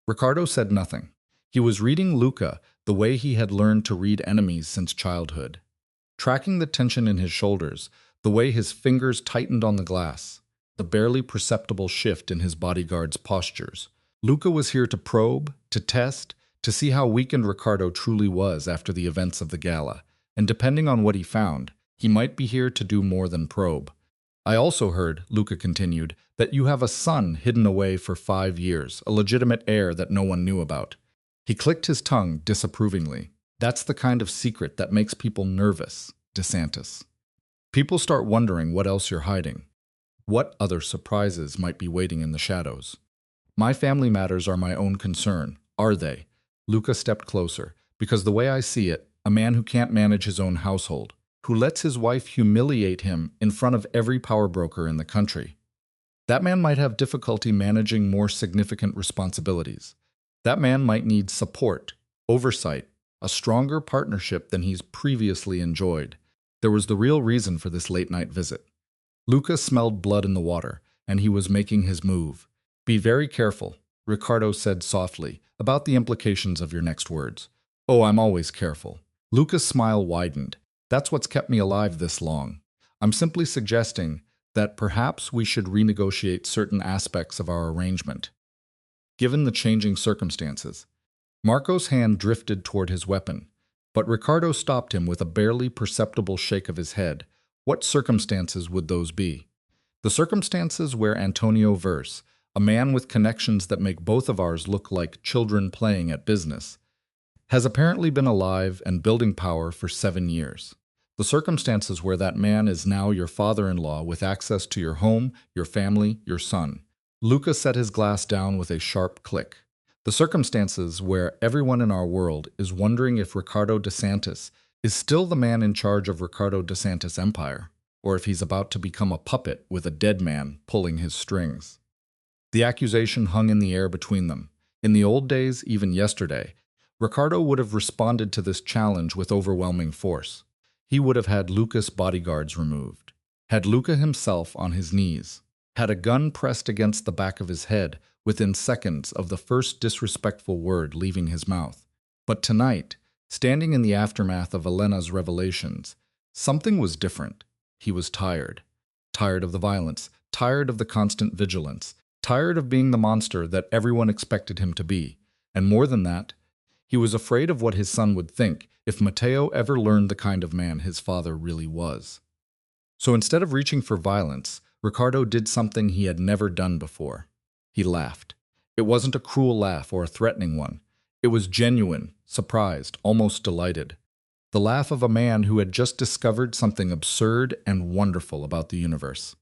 Ricardo said nothing. He was reading Luca the way he had learned to read enemies since childhood. Tracking the tension in his shoulders, the way his fingers tightened on the glass, the barely perceptible shift in his bodyguard's postures. Luca was here to probe, to test, to see how weakened Ricardo truly was after the events of the gala, and depending on what he found, he might be here to do more than probe. I also heard, Luca continued, that you have a son hidden away for 5 years, a legitimate heir that no one knew about. He clicked his tongue disapprovingly. That's the kind of secret that makes people nervous, DeSantis. People start wondering what else you're hiding. What other surprises might be waiting in the shadows? My family matters are my own concern, are they? Luca stepped closer, because the way I see it, a man who can't manage his own household, who lets his wife humiliate him in front of every power broker in the country. That man might have difficulty managing more significant responsibilities. That man might need support, oversight, a stronger partnership than he's previously enjoyed. There was the real reason for this late-night visit. Luca smelled blood in the water, and he was making his move. Be very careful, Ricardo said softly, about the implications of your next words. Oh, I'm always careful. Luca's smile widened. That's what's kept me alive this long. I'm simply suggesting that perhaps we should renegotiate certain aspects of our arrangement. Given the changing circumstances. Marco's hand drifted toward his weapon, but Ricardo stopped him with a barely perceptible shake of his head. What circumstances would those be? The circumstances where Antonio Verse, a man with connections that make both of ours look like children playing at business, has apparently been alive and building power for 7 years. The circumstances where that man is now your father-in-law with access to your home, your family, your son. Luca set his glass down with a sharp click. The circumstances where everyone in our world is wondering if Ricardo DeSantis is still the man in charge of Ricardo DeSantis' empire, or if he's about to become a puppet with a dead man pulling his strings. The accusation hung in the air between them. In the old days, even yesterday, Ricardo would have responded to this challenge with overwhelming force. He would have had Luca's bodyguards removed, had Luca himself on his knees, had a gun pressed against the back of his head within seconds of the first disrespectful word leaving his mouth. But tonight, standing in the aftermath of Elena's revelations, something was different. He was tired. Tired of the violence, tired of the constant vigilance, tired of being the monster that everyone expected him to be. And more than that, he was afraid of what his son would think if Matteo ever learned the kind of man his father really was. So instead of reaching for violence, Ricardo did something he had never done before. He laughed. It wasn't a cruel laugh or a threatening one. It was genuine, surprised, almost delighted. The laugh of a man who had just discovered something absurd and wonderful about the universe.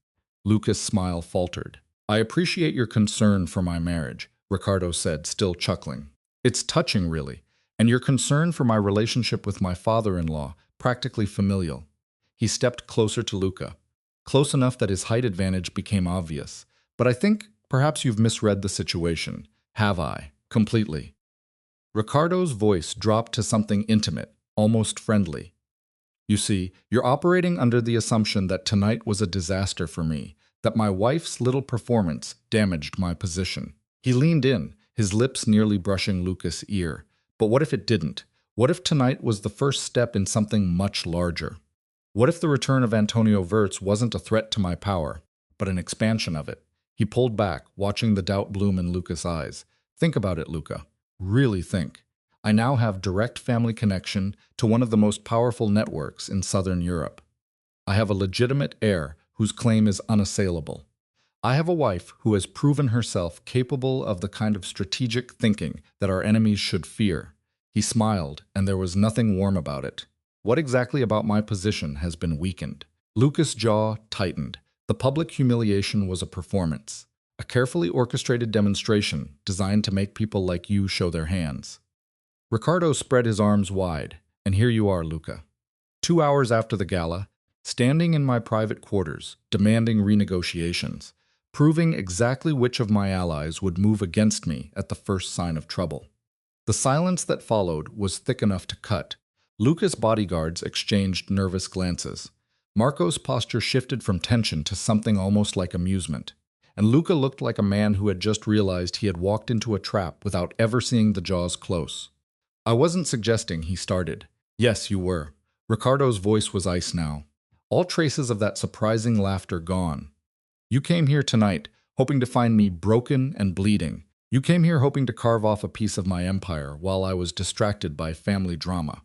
Luca's smile faltered. I appreciate your concern for my marriage, Ricardo said, still chuckling. It's touching, really, and your concern for my relationship with my father-in-law, practically familial. He stepped closer to Luca, close enough that his height advantage became obvious. But I think perhaps you've misread the situation. Have I? Completely. Ricardo's voice dropped to something intimate, almost friendly. You see, you're operating under the assumption that tonight was a disaster for me, that my wife's little performance damaged my position. He leaned in, his lips nearly brushing Luca's ear. But what if it didn't? What if tonight was the first step in something much larger? What if the return of Antonio Verts wasn't a threat to my power, but an expansion of it? He pulled back, watching the doubt bloom in Luca's eyes. Think about it, Luca. Really think. I now have direct family connection to one of the most powerful networks in Southern Europe. I have a legitimate heir whose claim is unassailable. I have a wife who has proven herself capable of the kind of strategic thinking that our enemies should fear. He smiled, and there was nothing warm about it. What exactly about my position has been weakened? Lucas' jaw tightened. The public humiliation was a performance, a carefully orchestrated demonstration designed to make people like you show their hands. Ricardo spread his arms wide, and here you are, Luca. 2 hours after the gala, standing in my private quarters, demanding renegotiations, proving exactly which of my allies would move against me at the first sign of trouble. The silence that followed was thick enough to cut. Luca's bodyguards exchanged nervous glances. Marco's posture shifted from tension to something almost like amusement, and Luca looked like a man who had just realized he had walked into a trap without ever seeing the jaws close. I wasn't suggesting, he started. Yes, you were. Ricardo's voice was ice now. All traces of that surprising laughter gone. You came here tonight, hoping to find me broken and bleeding. You came here hoping to carve off a piece of my empire while I was distracted by family drama.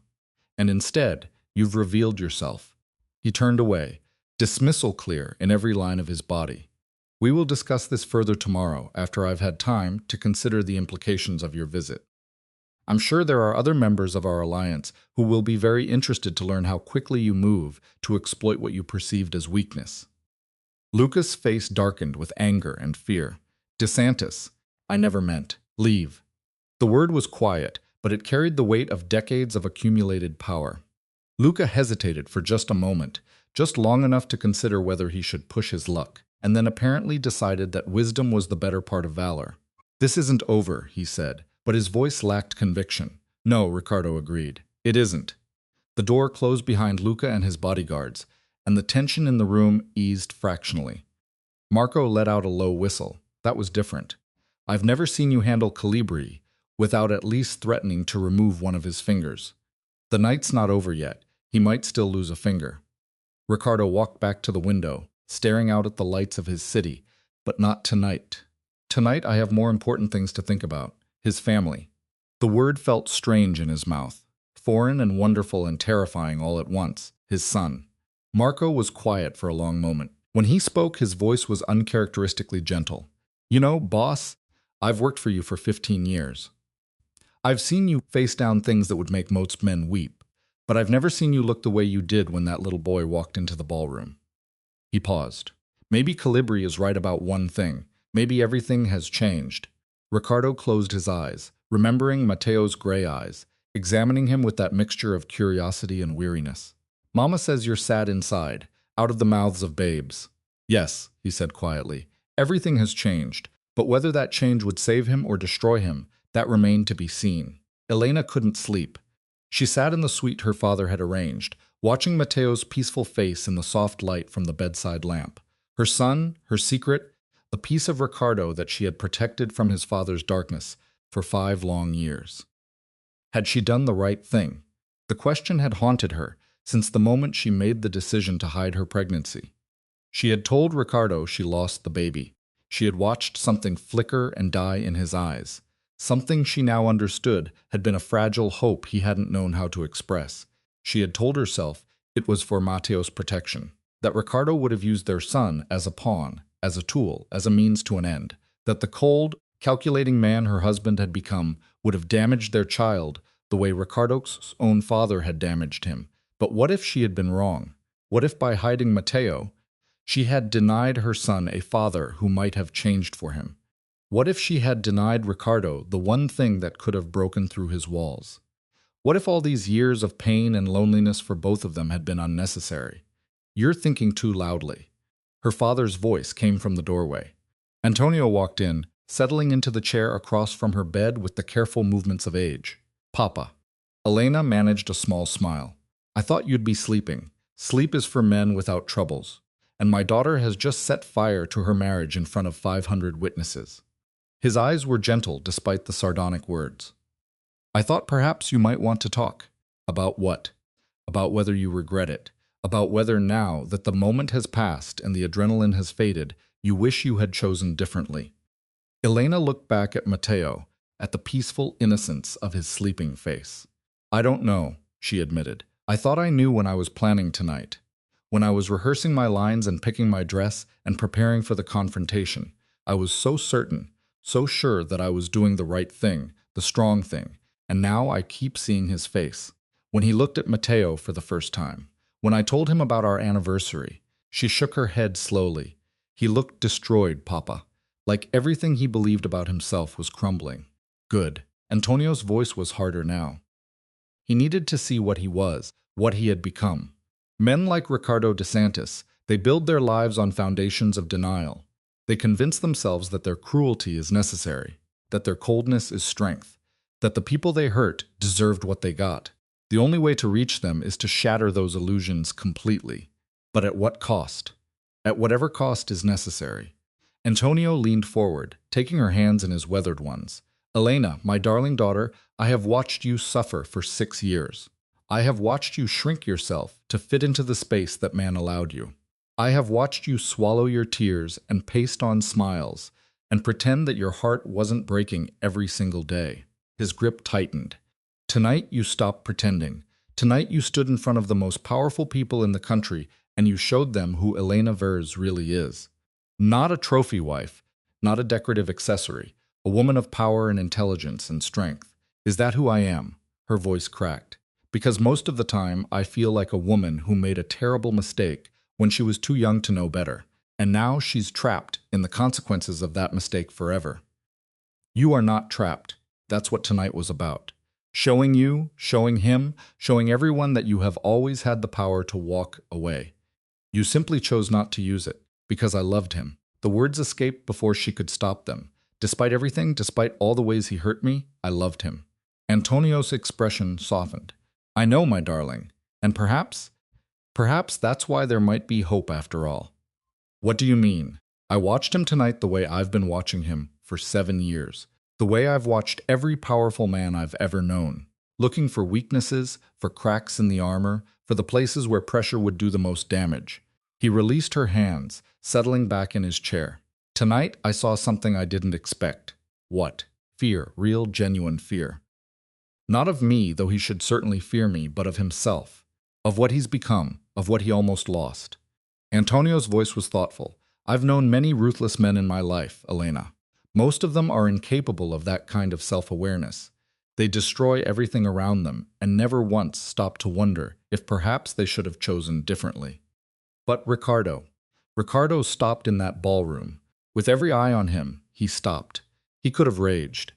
And instead, you've revealed yourself. He turned away, dismissal clear in every line of his body. We will discuss this further tomorrow after I've had time to consider the implications of your visit. I'm sure there are other members of our alliance who will be very interested to learn how quickly you move to exploit what you perceived as weakness. Lucas' face darkened with anger and fear. DeSantis, I never meant. Leave. The word was quiet, but it carried the weight of decades of accumulated power. Luca hesitated for just a moment, just long enough to consider whether he should push his luck, and then apparently decided that wisdom was the better part of valor. This isn't over, he said, but his voice lacked conviction. No, Ricardo agreed. It isn't. The door closed behind Luca and his bodyguards, and the tension in the room eased fractionally. Marco let out a low whistle. That was different. I've never seen you handle Calibri without at least threatening to remove one of his fingers. The night's not over yet. He might still lose a finger. Ricardo walked back to the window, staring out at the lights of his city. But not tonight. Tonight I have more important things to think about. His family. The word felt strange in his mouth, foreign and wonderful and terrifying all at once. His son. Marco was quiet for a long moment. When he spoke, his voice was uncharacteristically gentle. You know, boss, I've worked for you for 15 years. I've seen you face down things that would make most men weep, but I've never seen you look the way you did when that little boy walked into the ballroom. He paused. Maybe Calibri is right about one thing. Maybe everything has changed. Ricardo closed his eyes, remembering Matteo's gray eyes, examining him with that mixture of curiosity and weariness. Mama says you're sad inside, out of the mouths of babes. Yes, he said quietly. Everything has changed, but whether that change would save him or destroy him, that remained to be seen. Elena couldn't sleep. She sat in the suite her father had arranged, watching Matteo's peaceful face in the soft light from the bedside lamp. Her son, her secret, the piece of Ricardo that she had protected from his father's darkness for 5 long years. Had she done the right thing? The question had haunted her since the moment she made the decision to hide her pregnancy. She had told Ricardo she lost the baby. She had watched something flicker and die in his eyes. Something she now understood had been a fragile hope he hadn't known how to express. She had told herself it was for Matteo's protection, that Ricardo would have used their son as a pawn, as a tool, as a means to an end, that the cold, calculating man her husband had become would have damaged their child the way Ricardo's own father had damaged him. But what if she had been wrong? What if by hiding Matteo, she had denied her son a father who might have changed for him? What if she had denied Ricardo the one thing that could have broken through his walls? What if all these years of pain and loneliness for both of them had been unnecessary? You're thinking too loudly. Her father's voice came from the doorway. Antonio walked in, settling into the chair across from her bed with the careful movements of age. Papa. Elena managed a small smile. I thought you'd be sleeping. Sleep is for men without troubles. And my daughter has just set fire to her marriage in front of 500 witnesses. His eyes were gentle despite the sardonic words. I thought perhaps you might want to talk. About what? About whether you regret it. About whether now that the moment has passed and the adrenaline has faded, you wish you had chosen differently. Elena looked back at Matteo, at the peaceful innocence of his sleeping face. I don't know, she admitted. I thought I knew when I was planning tonight. When I was rehearsing my lines and picking my dress and preparing for the confrontation, I was so certain, so sure that I was doing the right thing, the strong thing, and now I keep seeing his face. When he looked at Matteo for the first time. When I told him about our anniversary. She shook her head slowly. He looked destroyed, Papa. Like everything he believed about himself was crumbling. Good. Antonio's voice was harder now. He needed to see what he was, what he had become. Men like Ricardo DeSantis, they build their lives on foundations of denial. They convince themselves that their cruelty is necessary, that their coldness is strength, that the people they hurt deserved what they got. The only way to reach them is to shatter those illusions completely. But at what cost? At whatever cost is necessary. Antonio leaned forward, taking her hands in his weathered ones. Elena, my darling daughter, I have watched you suffer for 6 years. I have watched you shrink yourself to fit into the space that man allowed you. I have watched you swallow your tears and paste on smiles and pretend that your heart wasn't breaking every single day. His grip tightened. Tonight you stopped pretending. Tonight you stood in front of the most powerful people in the country and you showed them who Elena Vers really is. Not a trophy wife, not a decorative accessory, a woman of power and intelligence and strength. Is that who I am? Her voice cracked. Because most of the time I feel like a woman who made a terrible mistake when she was too young to know better, and now she's trapped in the consequences of that mistake forever. You are not trapped. That's what tonight was about. Showing you, showing him, showing everyone that you have always had the power to walk away. You simply chose not to use it, because I loved him. The words escaped before she could stop them. Despite everything, despite all the ways he hurt me, I loved him. Antonio's expression softened. I know, my darling, and perhaps that's why there might be hope after all. What do you mean? I watched him tonight the way I've been watching him for 7 years. The way I've watched every powerful man I've ever known. Looking for weaknesses, for cracks in the armor, for the places where pressure would do the most damage. He released her hands, settling back in his chair. Tonight I saw something I didn't expect. What? Fear, real, genuine fear. Not of me, though he should certainly fear me, but of himself. Of what he's become, of what he almost lost. Antonio's voice was thoughtful. I've known many ruthless men in my life, Elena. Most of them are incapable of that kind of self-awareness. They destroy everything around them and never once stop to wonder if perhaps they should have chosen differently. But Ricardo stopped in that ballroom. With every eye on him, he stopped. He could have raged.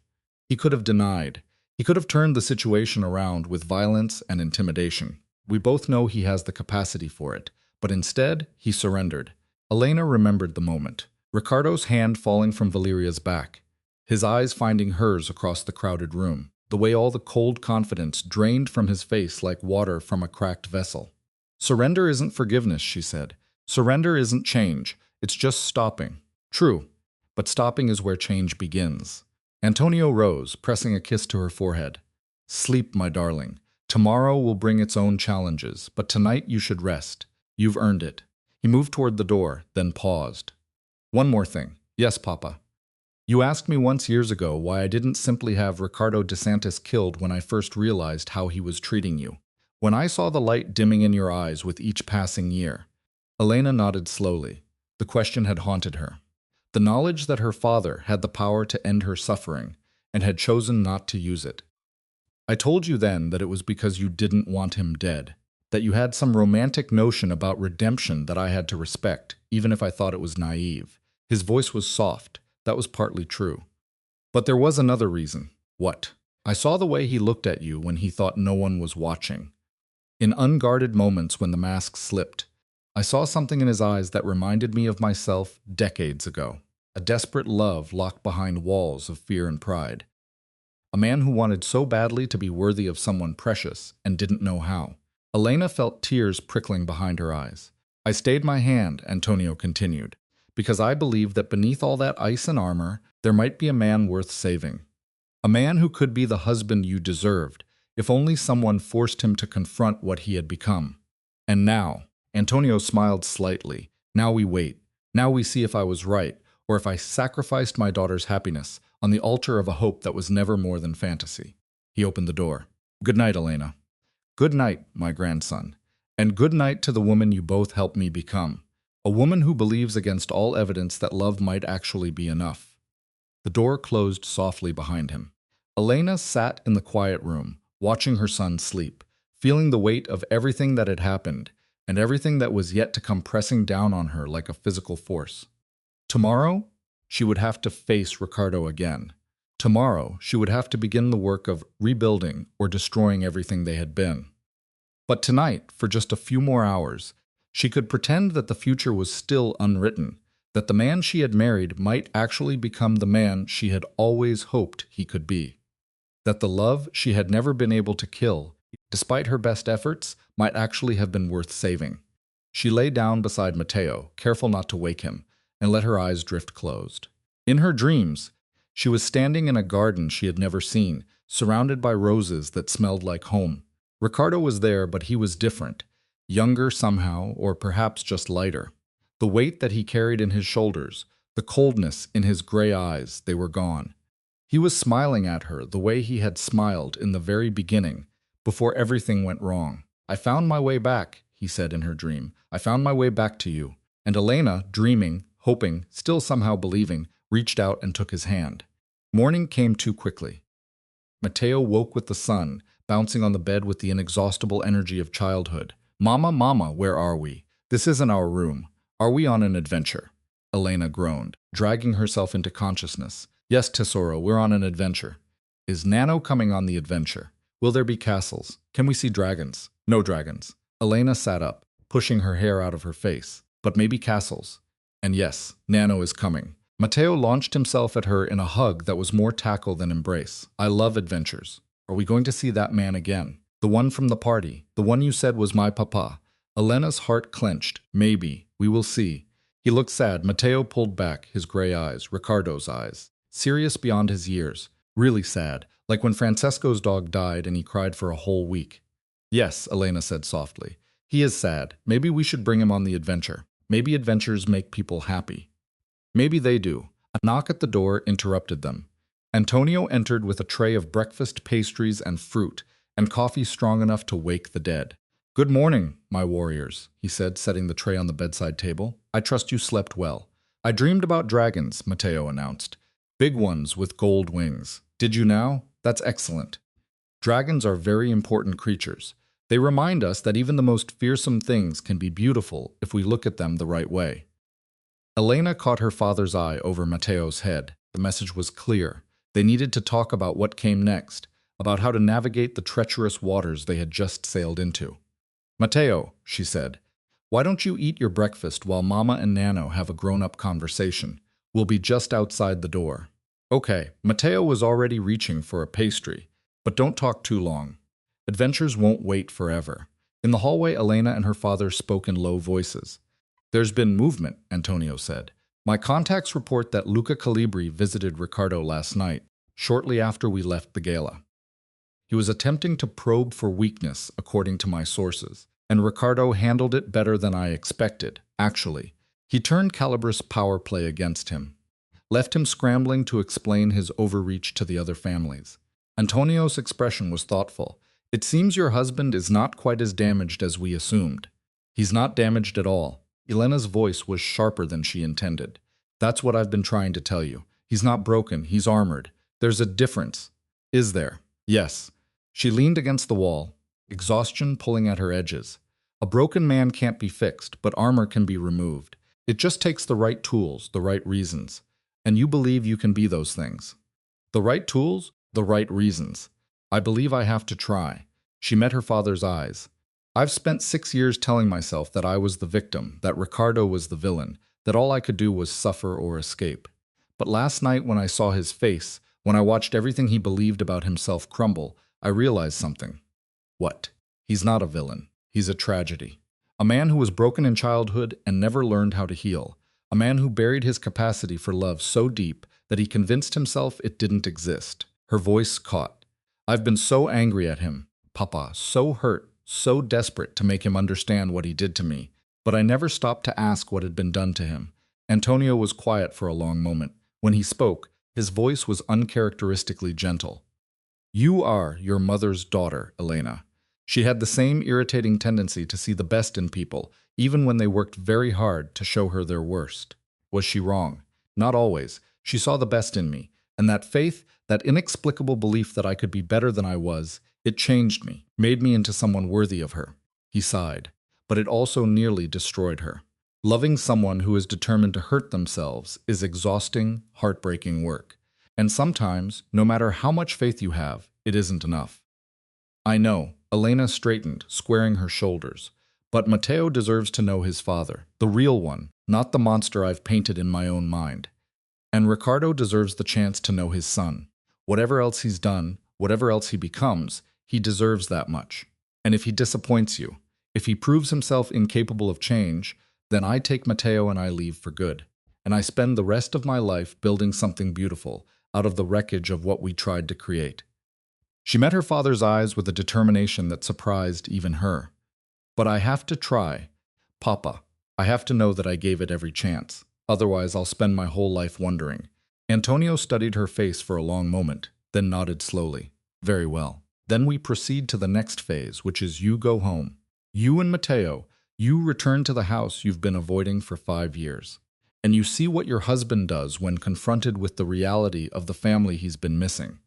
He could have denied. He could have turned the situation around with violence and intimidation. We both know he has the capacity for it, but instead, he surrendered. Elena remembered the moment. Ricardo's hand falling from Valeria's back. His eyes finding hers across the crowded room. The way all the cold confidence drained from his face like water from a cracked vessel. Surrender isn't forgiveness, she said. Surrender isn't change. It's just stopping. True, but stopping is where change begins. Antonio rose, pressing a kiss to her forehead. Sleep, my darling. Tomorrow will bring its own challenges, but tonight you should rest. You've earned it. He moved toward the door, then paused. One more thing. Yes, Papa. You asked me once years ago why I didn't simply have Ricardo DeSantis killed when I first realized how he was treating you. When I saw the light dimming in your eyes with each passing year. Elena nodded slowly. The question had haunted her. The knowledge that her father had the power to end her suffering and had chosen not to use it. I told you then that it was because you didn't want him dead, that you had some romantic notion about redemption that I had to respect, even if I thought it was naive. His voice was soft. That was partly true. But there was another reason. What? I saw the way he looked at you when he thought no one was watching. In unguarded moments when the mask slipped, I saw something in his eyes that reminded me of myself decades ago. A desperate love locked behind walls of fear and pride. A man who wanted so badly to be worthy of someone precious and didn't know how. Elena felt tears prickling behind her eyes. I stayed my hand, Antonio continued, because I believed that beneath all that ice and armor, there might be a man worth saving. A man who could be the husband you deserved, if only someone forced him to confront what he had become. And now, Antonio smiled slightly. Now we wait. Now we see if I was right, or if I sacrificed my daughter's happiness on the altar of a hope that was never more than fantasy. He opened the door. Good night, Elena. Good night, my grandson. And good night to the woman you both helped me become. A woman who believes against all evidence that love might actually be enough. The door closed softly behind him. Elena sat in the quiet room, watching her son sleep, feeling the weight of everything that had happened and everything that was yet to come pressing down on her like a physical force. Tomorrow, she would have to face Ricardo again. Tomorrow, she would have to begin the work of rebuilding or destroying everything they had been. But tonight, for just a few more hours, she could pretend that the future was still unwritten, that the man she had married might actually become the man she had always hoped he could be, that the love she had never been able to kill, despite her best efforts, might actually have been worth saving. She lay down beside Matteo, careful not to wake him, and let her eyes drift closed. In her dreams, she was standing in a garden she had never seen, surrounded by roses that smelled like home. Ricardo was there, but he was different, younger somehow, or perhaps just lighter. The weight that he carried in his shoulders, the coldness in his gray eyes, they were gone. He was smiling at her the way he had smiled in the very beginning, before everything went wrong. "I found my way back," he said in her dream. "I found my way back to you." And Elena, dreaming, hoping, still somehow believing, reached out and took his hand. Morning came too quickly. Matteo woke with the sun, bouncing on the bed with the inexhaustible energy of childhood. "Mama, Mama, where are we? This isn't our room. Are we on an adventure?" Elena groaned, dragging herself into consciousness. "Yes, Tesoro, we're on an adventure." "Is Nano coming on the adventure? Will there be castles? Can we see dragons?" "No dragons." Elena sat up, pushing her hair out of her face. "But maybe castles. And yes, Nano is coming." Matteo launched himself at her in a hug that was more tackle than embrace. "I love adventures. Are we going to see that man again? The one from the party, the one you said was my papa." Elena's heart clenched. "Maybe. We will see." He looked sad. Matteo pulled back, his gray eyes, Ricardo's eyes, serious beyond his years, really sad, like when Francesco's dog died and he cried for a whole week. "Yes," Elena said softly. "He is sad. Maybe we should bring him on the adventure. Maybe adventures make people happy." "Maybe they do." A knock at the door interrupted them. Antonio entered with a tray of breakfast pastries and fruit, and coffee strong enough to wake the dead. "Good morning, my warriors," he said, setting the tray on the bedside table. "I trust you slept well." "I dreamed about dragons," Matteo announced. "Big ones with gold wings." "Did you now? That's excellent." Dragons are very important creatures. They remind us that even the most fearsome things can be beautiful if we look at them the right way. Elena caught her father's eye over Matteo's head. The message was clear. They needed to talk about what came next, about how to navigate the treacherous waters they had just sailed into. "Matteo," she said, "why don't you eat your breakfast while Mama and Nano have a grown-up conversation? We'll be just outside the door." "Okay." Matteo was already reaching for a pastry. "But don't talk too long. Adventures won't wait forever." In the hallway, Elena and her father spoke in low voices. "There's been movement," Antonio said. "My contacts report that Luca Calibri visited Ricardo last night, shortly after we left the Gala. He was attempting to probe for weakness, according to my sources, and Ricardo handled it better than I expected, actually. He turned Calibri's power play against him, left him scrambling to explain his overreach to the other families." Antonio's expression was thoughtful. "It seems your husband is not quite as damaged as we assumed." "He's not damaged at all." Elena's voice was sharper than she intended. "That's what I've been trying to tell you. He's not broken, he's armored. There's a difference." "Is there?" "Yes." She leaned against the wall, exhaustion pulling at her edges. "A broken man can't be fixed, but armor can be removed. It just takes the right tools, the right reasons. And you believe you can be those things." "The right tools, the right reasons. I believe I have to try." She met her father's eyes. "I've spent 6 years telling myself that I was the victim, that Ricardo was the villain, that all I could do was suffer or escape. But last night when I saw his face, when I watched everything he believed about himself crumble, I realized something." "What?" "He's not a villain. He's a tragedy. A man who was broken in childhood and never learned how to heal. A man who buried his capacity for love so deep that he convinced himself it didn't exist." Her voice caught. "I've been so angry at him, Papa, so hurt, so desperate to make him understand what he did to me. But I never stopped to ask what had been done to him." Antonio was quiet for a long moment. When he spoke, his voice was uncharacteristically gentle. "You are your mother's daughter, Elena. She had the same irritating tendency to see the best in people, even when they worked very hard to show her their worst. Was she wrong? Not always. She saw the best in me, and that faith, that inexplicable belief that I could be better than I was, It changed me, made me into someone worthy of her. He sighed. But it also nearly destroyed her. Loving someone who is determined to hurt themselves is exhausting, heartbreaking work. And sometimes, no matter how much faith you have, it isn't enough. I know, Elena straightened, squaring her shoulders. But Matteo deserves to know his father, the real one, not the monster I've painted in my own mind. And Ricardo deserves the chance to know his son. Whatever else he's done, whatever else he becomes, he deserves that much. And if he disappoints you, if he proves himself incapable of change, then I take Matteo and I leave for good. And I spend the rest of my life building something beautiful out of the wreckage of what we tried to create. She met her father's eyes with a determination that surprised even her. But I have to try. Papa, I have to know that I gave it every chance. Otherwise, I'll spend my whole life wondering. Antonio studied her face for a long moment, then nodded slowly. Very well. Then we proceed to the next phase, which is you go home. You and Matteo, you return to the house you've been avoiding for 5 years. And you see what your husband does when confronted with the reality of the family he's been missing.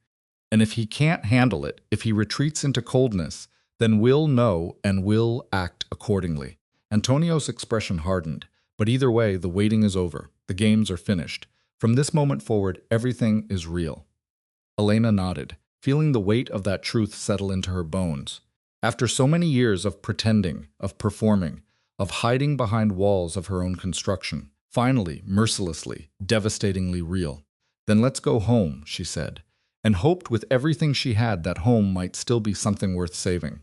And if he can't handle it, if he retreats into coldness, then we'll know and we'll act accordingly. Antonio's expression hardened, but either way, the waiting is over. The games are finished. From this moment forward, everything is real. Elena nodded, feeling the weight of that truth settle into her bones. After so many years of pretending, of performing, of hiding behind walls of her own construction, finally, mercilessly, devastatingly real. Then let's go home, she said, and hoped with everything she had that home might still be something worth saving.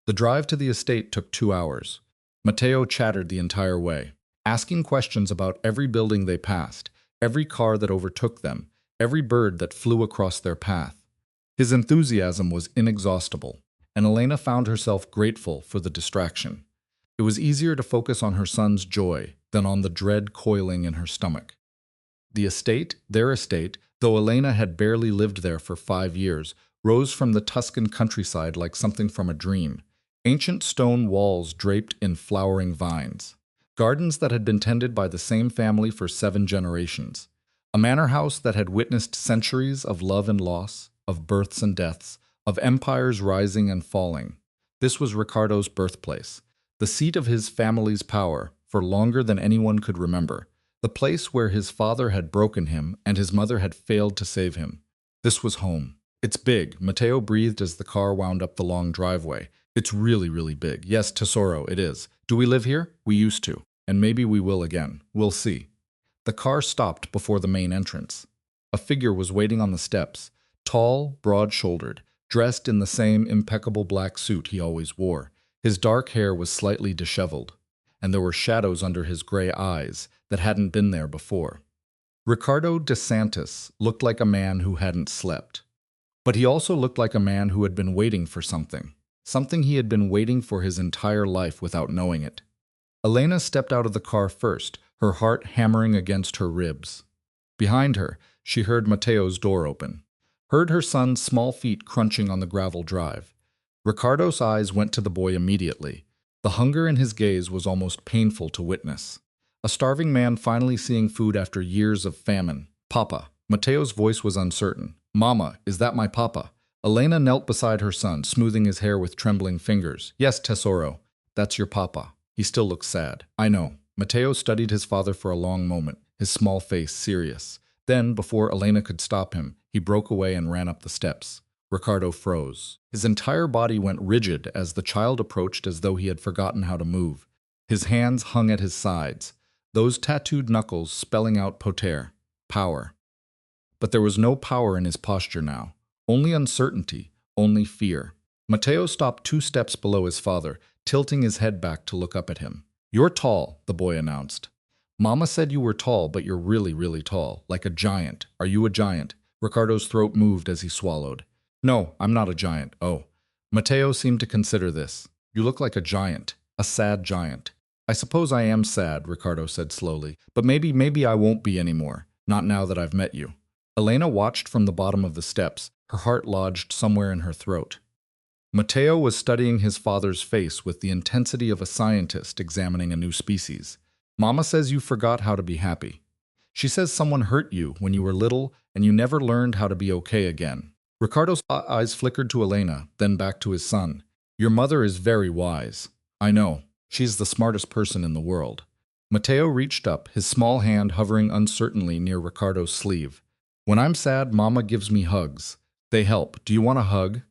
The drive to the estate took 2 hours. Matteo chattered the entire way, asking questions about every building they passed, every car that overtook them, every bird that flew across their path. His enthusiasm was inexhaustible, and Elena found herself grateful for the distraction. It was easier to focus on her son's joy than on the dread coiling in her stomach. The estate, their estate, though Elena had barely lived there for 5 years, rose from the Tuscan countryside like something from a dream. Ancient stone walls draped in flowering vines. Gardens that had been tended by the same family for 7 generations. A manor house that had witnessed centuries of love and loss, of births and deaths, of empires rising and falling. This was Ricardo's birthplace, the seat of his family's power for longer than anyone could remember, the place where his father had broken him and his mother had failed to save him. This was home. It's big, Matteo breathed as the car wound up the long driveway. It's really, really big. Yes, Tesoro, it is. Do we live here? We used to. And maybe we will again. We'll see. The car stopped before the main entrance. A figure was waiting on the steps, tall, broad-shouldered, dressed in the same impeccable black suit he always wore. His dark hair was slightly disheveled, and there were shadows under his gray eyes that hadn't been there before. Ricardo DeSantis looked like a man who hadn't slept. But he also looked like a man who had been waiting for something. Something he had been waiting for his entire life without knowing it. Elena stepped out of the car first, her heart hammering against her ribs. Behind her, she heard Matteo's door open, heard her son's small feet crunching on the gravel drive. Ricardo's eyes went to the boy immediately. The hunger in his gaze was almost painful to witness. A starving man finally seeing food after years of famine. Papa. Matteo's voice was uncertain. Mama, is that my papa? Elena knelt beside her son, smoothing his hair with trembling fingers. Yes, Tesoro, that's your papa. He still looks sad. I know. Matteo studied his father for a long moment, his small face serious. Then, before Elena could stop him, he broke away and ran up the steps. Ricardo froze. His entire body went rigid as the child approached as though he had forgotten how to move. His hands hung at his sides, those tattooed knuckles spelling out potere, power. But there was no power in his posture now. Only uncertainty, only fear. Matteo stopped 2 steps below his father, tilting his head back to look up at him. You're tall, the boy announced. Mama said you were tall, but you're really, really tall, like a giant. Are you a giant? Ricardo's throat moved as he swallowed. No, I'm not a giant. Oh. Matteo seemed to consider this. You look like a giant, a sad giant. I suppose I am sad, Ricardo said slowly, but maybe I won't be anymore, not now that I've met you. Elena watched from the bottom of the steps, her heart lodged somewhere in her throat. Matteo was studying his father's face with the intensity of a scientist examining a new species. Mama says you forgot how to be happy. She says someone hurt you when you were little and you never learned how to be okay again. Ricardo's eyes flickered to Elena, then back to his son. Your mother is very wise. I know. She's the smartest person in the world. Matteo reached up, his small hand hovering uncertainly near Ricardo's sleeve. When I'm sad, Mama gives me hugs. They help. Do you want a hug?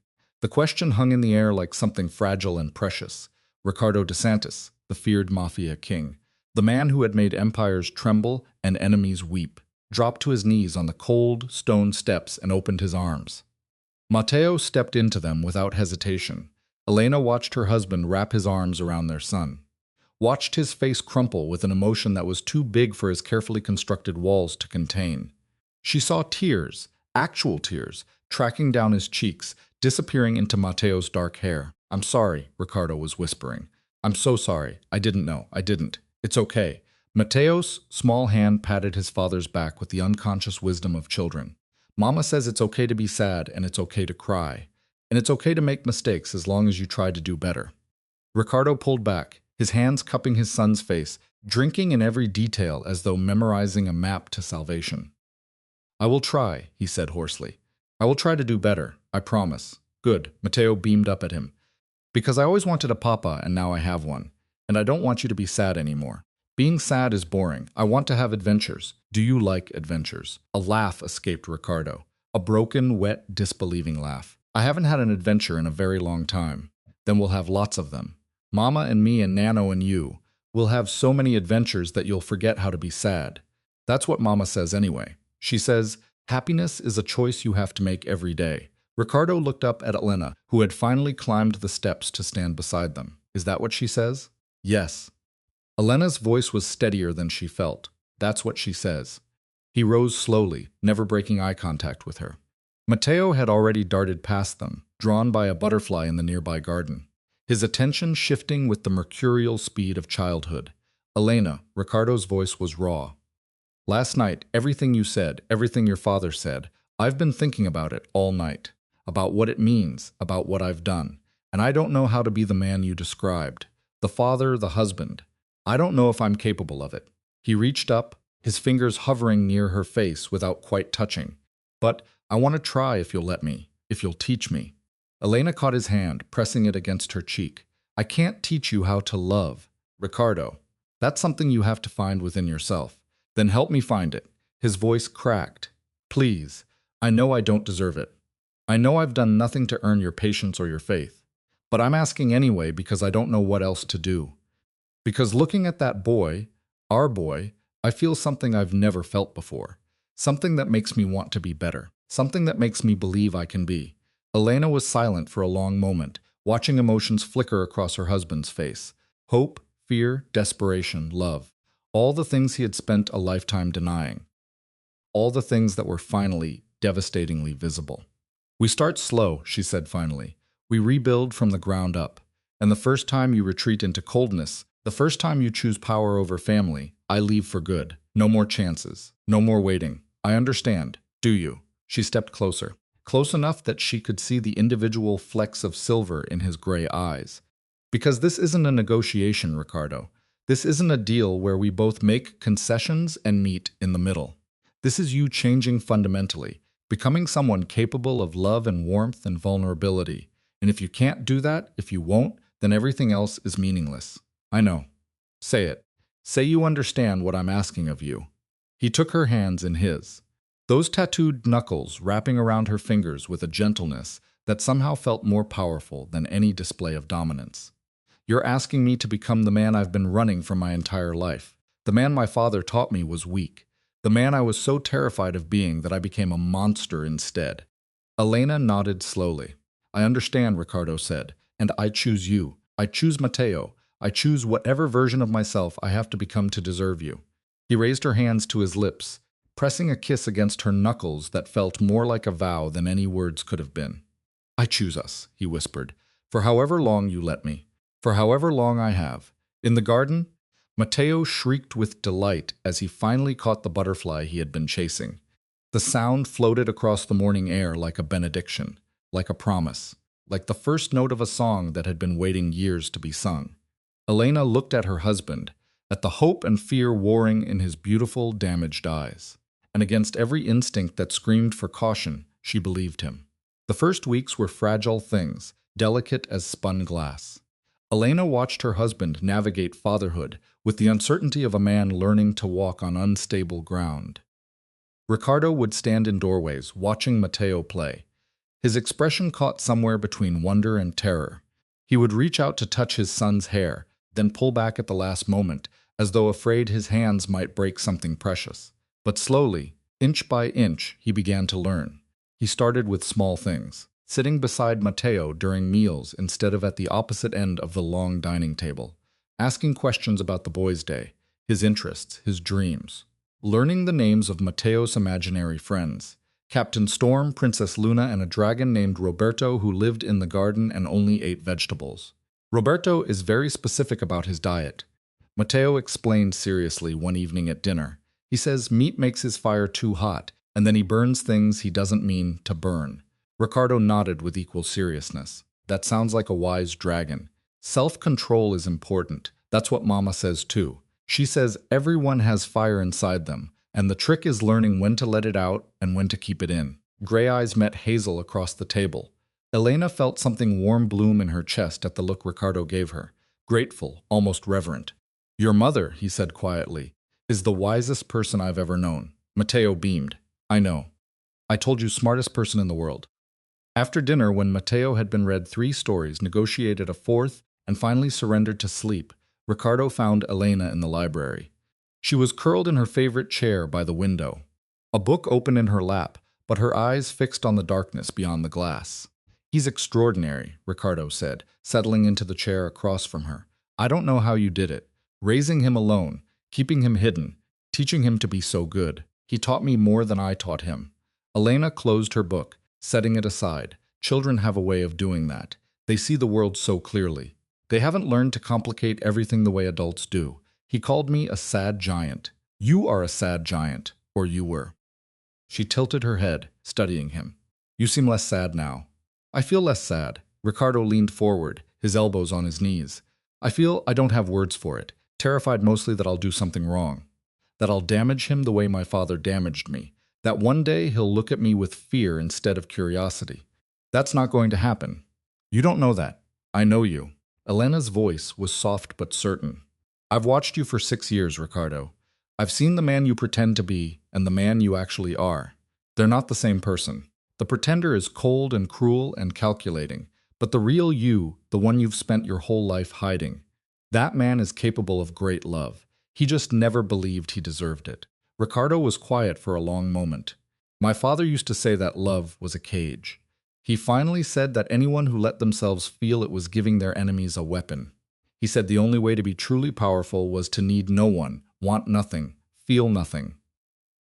The question hung in the air like something fragile and precious. Ricardo DeSantis, the feared Mafia king, the man who had made empires tremble and enemies weep, dropped to his knees on the cold, stone steps and opened his arms. Matteo stepped into them without hesitation. Elena watched her husband wrap his arms around their son, watched his face crumple with an emotion that was too big for his carefully constructed walls to contain. She saw tears, actual tears, tracking down his cheeks, disappearing into Matteo's dark hair. I'm sorry, Ricardo was whispering. I'm so sorry. I didn't know. I didn't. It's okay. Matteo's small hand patted his father's back with the unconscious wisdom of children. Mama says it's okay to be sad and it's okay to cry. And it's okay to make mistakes as long as you try to do better. Ricardo pulled back, his hands cupping his son's face, drinking in every detail as though memorizing a map to salvation. I will try, he said hoarsely. I will try to do better, I promise. Good, Matteo beamed up at him. Because I always wanted a papa and now I have one. And I don't want you to be sad anymore. Being sad is boring. I want to have adventures. Do you like adventures? A laugh escaped Ricardo. A broken, wet, disbelieving laugh. I haven't had an adventure in a very long time. Then we'll have lots of them. Mama and me and Nano and you. We'll have so many adventures that you'll forget how to be sad. That's what Mama says anyway. She says, happiness is a choice you have to make every day. Ricardo looked up at Elena, who had finally climbed the steps to stand beside them. Is that what she says? Yes. Elena's voice was steadier than she felt. That's what she says. He rose slowly, never breaking eye contact with her. Matteo had already darted past them, drawn by a butterfly in the nearby garden, his attention shifting with the mercurial speed of childhood. Elena, Ricardo's voice was raw. Last night, everything you said, everything your father said, I've been thinking about it all night, about what it means, about what I've done, and I don't know how to be the man you described, the father, the husband. I don't know if I'm capable of it. He reached up, his fingers hovering near her face without quite touching. But I want to try if you'll let me, if you'll teach me. Elena caught his hand, pressing it against her cheek. I can't teach you how to love. Ricardo, that's something you have to find within yourself. Then help me find it. His voice cracked. Please, I know I don't deserve it. I know I've done nothing to earn your patience or your faith. But I'm asking anyway because I don't know what else to do. Because looking at that boy, our boy, I feel something I've never felt before. Something that makes me want to be better. Something that makes me believe I can be. Elena was silent for a long moment, watching emotions flicker across her husband's face. Hope, fear, desperation, love. All the things he had spent a lifetime denying. All the things that were finally, devastatingly visible. We start slow, she said finally. We rebuild from the ground up. And the first time you retreat into coldness, the first time you choose power over family, I leave for good. No more chances. No more waiting. I understand. Do you? She stepped closer. Close enough that she could see the individual flecks of silver in his gray eyes. Because this isn't a negotiation, Ricardo. This isn't a deal where we both make concessions and meet in the middle. This is you changing fundamentally, becoming someone capable of love and warmth and vulnerability. And if you can't do that, if you won't, then everything else is meaningless. I know. Say it. Say you understand what I'm asking of you. He took her hands in his. Those tattooed knuckles wrapping around her fingers with a gentleness that somehow felt more powerful than any display of dominance. You're asking me to become the man I've been running for my entire life. The man my father taught me was weak. The man I was so terrified of being that I became a monster instead. Elena nodded slowly. I understand, Ricardo said, and I choose you. I choose Matteo. I choose whatever version of myself I have to become to deserve you. He raised her hands to his lips, pressing a kiss against her knuckles that felt more like a vow than any words could have been. I choose us, he whispered, for however long you let me, for however long I have. In the garden, Matteo shrieked with delight as he finally caught the butterfly he had been chasing. The sound floated across the morning air like a benediction, like a promise, like the first note of a song that had been waiting years to be sung. Elena looked at her husband, at the hope and fear warring in his beautiful, damaged eyes. And against every instinct that screamed for caution, she believed him. The first weeks were fragile things, delicate as spun glass. Elena watched her husband navigate fatherhood with the uncertainty of a man learning to walk on unstable ground. Ricardo would stand in doorways, watching Matteo play. His expression caught somewhere between wonder and terror. He would reach out to touch his son's hair, then pull back at the last moment, as though afraid his hands might break something precious. But slowly, inch by inch, he began to learn. He started with small things, sitting beside Matteo during meals instead of at the opposite end of the long dining table, asking questions about the boy's day, his interests, his dreams. Learning the names of Matteo's imaginary friends, Captain Storm, Princess Luna, and a dragon named Roberto who lived in the garden and only ate vegetables. Roberto is very specific about his diet. Matteo explained seriously one evening at dinner. He says meat makes his fire too hot, and then he burns things he doesn't mean to burn. Ricardo nodded with equal seriousness. That sounds like a wise dragon. Self-control is important. That's what Mama says too. She says everyone has fire inside them, and the trick is learning when to let it out and when to keep it in. Gray eyes met Hazel across the table. Elena felt something warm bloom in her chest at the look Ricardo gave her. Grateful, almost reverent. Your mother, he said quietly, is the wisest person I've ever known. Matteo beamed. I know. I told you, smartest person in the world. After dinner, when Matteo had been read 3 stories, negotiated a 4th, and finally surrendered to sleep, Ricardo found Elena in the library. She was curled in her favorite chair by the window, a book open in her lap, but her eyes fixed on the darkness beyond the glass. He's extraordinary, Ricardo said, settling into the chair across from her. I don't know how you did it. Raising him alone, keeping him hidden, teaching him to be so good. He taught me more than I taught him. Elena closed her book, setting it aside. Children have a way of doing that. They see the world so clearly. They haven't learned to complicate everything the way adults do. He called me a sad giant. You are a sad giant, or you were. She tilted her head, studying him. You seem less sad now. I feel less sad. Ricardo leaned forward, his elbows on his knees. I feel I don't have words for it, terrified mostly that I'll do something wrong, that I'll damage him the way my father damaged me, that one day he'll look at me with fear instead of curiosity. That's not going to happen. You don't know that. I know you. Elena's voice was soft but certain. I've watched you for 6 years, Ricardo. I've seen the man you pretend to be and the man you actually are. They're not the same person. The pretender is cold and cruel and calculating, but the real you, the one you've spent your whole life hiding, that man is capable of great love. He just never believed he deserved it. Ricardo was quiet for a long moment. My father used to say that love was a cage. He finally said that anyone who let themselves feel it was giving their enemies a weapon. He said the only way to be truly powerful was to need no one, want nothing, feel nothing.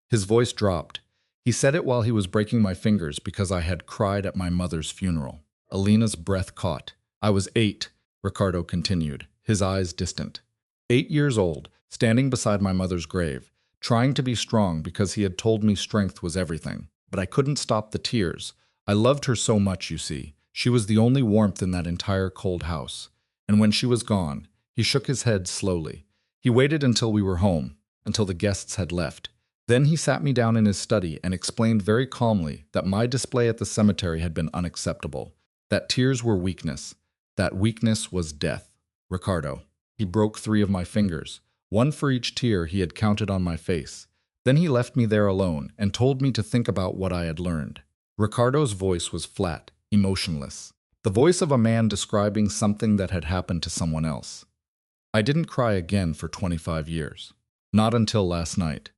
His voice dropped. He said it while he was breaking my fingers because I had cried at my mother's funeral. Elena's breath caught. I was 8, Ricardo continued, his eyes distant. 8 years old, standing beside my mother's grave, trying to be strong because he had told me strength was everything. But I couldn't stop the tears. I loved her so much, you see. She was the only warmth in that entire cold house. And when she was gone, he shook his head slowly. He waited until we were home, until the guests had left. Then he sat me down in his study and explained very calmly that my display at the cemetery had been unacceptable, that tears were weakness, that weakness was death. Ricardo. He broke 3 of my fingers, 1 for each tear he had counted on my face. Then he left me there alone and told me to think about what I had learned. Ricardo's voice was flat, emotionless, the voice of a man describing something that had happened to someone else. I didn't cry again for 25 years. Not until last night.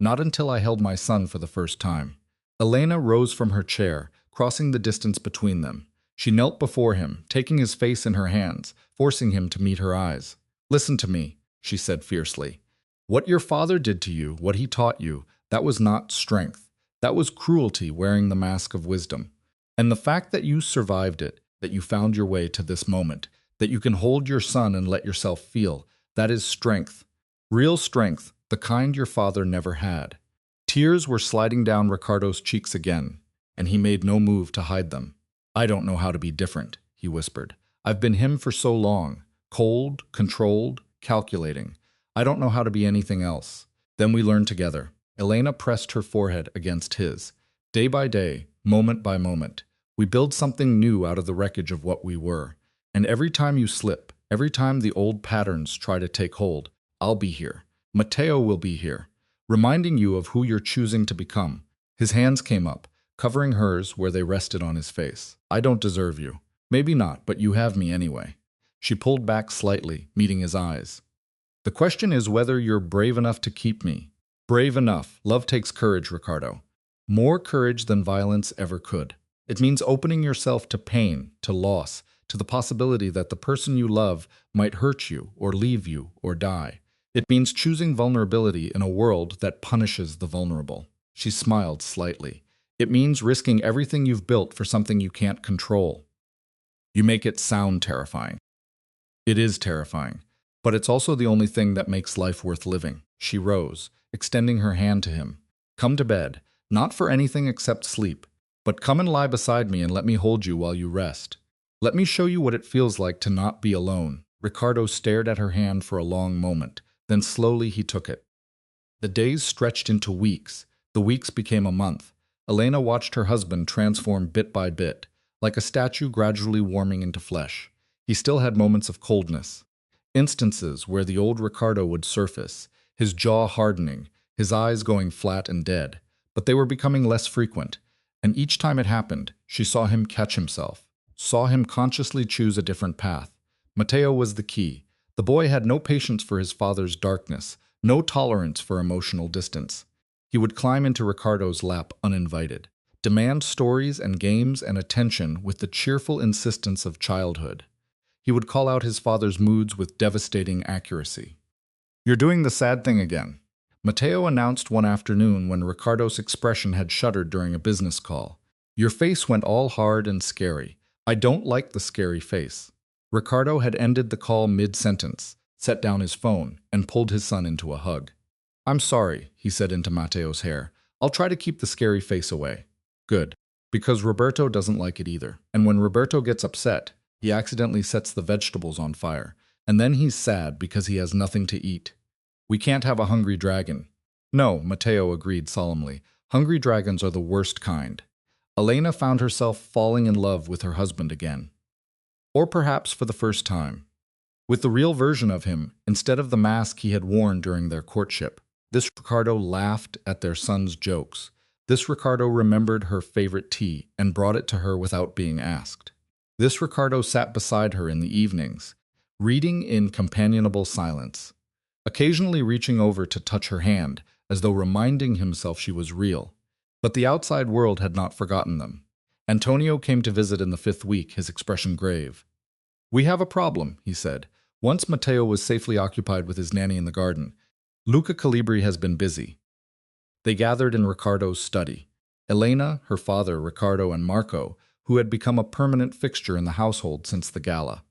Not until I held my son for the first time. Elena rose from her chair, crossing the distance between them. She knelt before him, taking his face in her hands, forcing him to meet her eyes. Listen to me, she said fiercely. What your father did to you, what he taught you, that was not strength. That was cruelty wearing the mask of wisdom. And the fact that you survived it, that you found your way to this moment, that you can hold your son and let yourself feel, that is strength. Real strength, the kind your father never had. Tears were sliding down Ricardo's cheeks again, and he made no move to hide them. I don't know how to be different, he whispered. I've been him for so long, cold, controlled, calculating. I don't know how to be anything else. Then we learned together. Elena pressed her forehead against his. Day by day, moment by moment, We build something new out of the wreckage of what we were. And every time you slip, every time the old patterns try to take hold, I'll be here. Matteo will be here, reminding you of who you're choosing to become. His hands came up, covering hers where they rested on his face. I don't deserve you. Maybe not, but you have me anyway. She pulled back slightly, meeting his eyes. The question is whether you're brave enough to keep me. Brave enough. Love takes courage, Ricardo. More courage than violence ever could. It means opening yourself to pain, to loss, to the possibility that the person you love might hurt you, or leave you, or die. It means choosing vulnerability in a world that punishes the vulnerable. She smiled slightly. It means risking everything you've built for something you can't control. You make it sound terrifying. It is terrifying, but it's also the only thing that makes life worth living. She rose, extending her hand to him. Come to bed, not for anything except sleep, but come and lie beside me and let me hold you while you rest. Let me show you what it feels like to not be alone. Ricardo stared at her hand for a long moment, then slowly he took it. The days stretched into weeks. The weeks became a month. Elena watched her husband transform bit by bit, like a statue gradually warming into flesh. He still had moments of coldness. Instances where the old Ricardo would surface, his jaw hardening, his eyes going flat and dead. But they were becoming less frequent, and each time it happened, she saw him catch himself, saw him consciously choose a different path. Matteo was the key. The boy had no patience for his father's darkness, no tolerance for emotional distance. He would climb into Ricardo's lap uninvited, demand stories and games and attention with the cheerful insistence of childhood. He would call out his father's moods with devastating accuracy. "You're doing the sad thing again," Matteo announced one afternoon when Ricardo's expression had shuddered during a business call. "Your face went all hard and scary. I don't like the scary face." Ricardo had ended the call mid-sentence, set down his phone, and pulled his son into a hug. "I'm sorry," he said into Matteo's hair. "I'll try to keep the scary face away." "Good. Because Roberto doesn't like it either. And when Roberto gets upset, he accidentally sets the vegetables on fire. And then he's sad because he has nothing to eat. We can't have a hungry dragon." "No," Matteo agreed solemnly. "Hungry dragons are the worst kind." Elena found herself falling in love with her husband again. Or perhaps for the first time. With the real version of him, instead of the mask he had worn during their courtship. This Ricardo laughed at their son's jokes. This Ricardo remembered her favorite tea and brought it to her without being asked. This Ricardo sat beside her in the evenings, reading in companionable silence, occasionally reaching over to touch her hand, as though reminding himself she was real. But the outside world had not forgotten them. Antonio came to visit in the 5th week, his expression grave. "We have a problem," he said. Once Matteo was safely occupied with his nanny in the garden, Luca Calibri has been busy. They gathered in Ricardo's study. Elena, her father, Ricardo, and Marco, who had become a permanent fixture in the household since the Gala.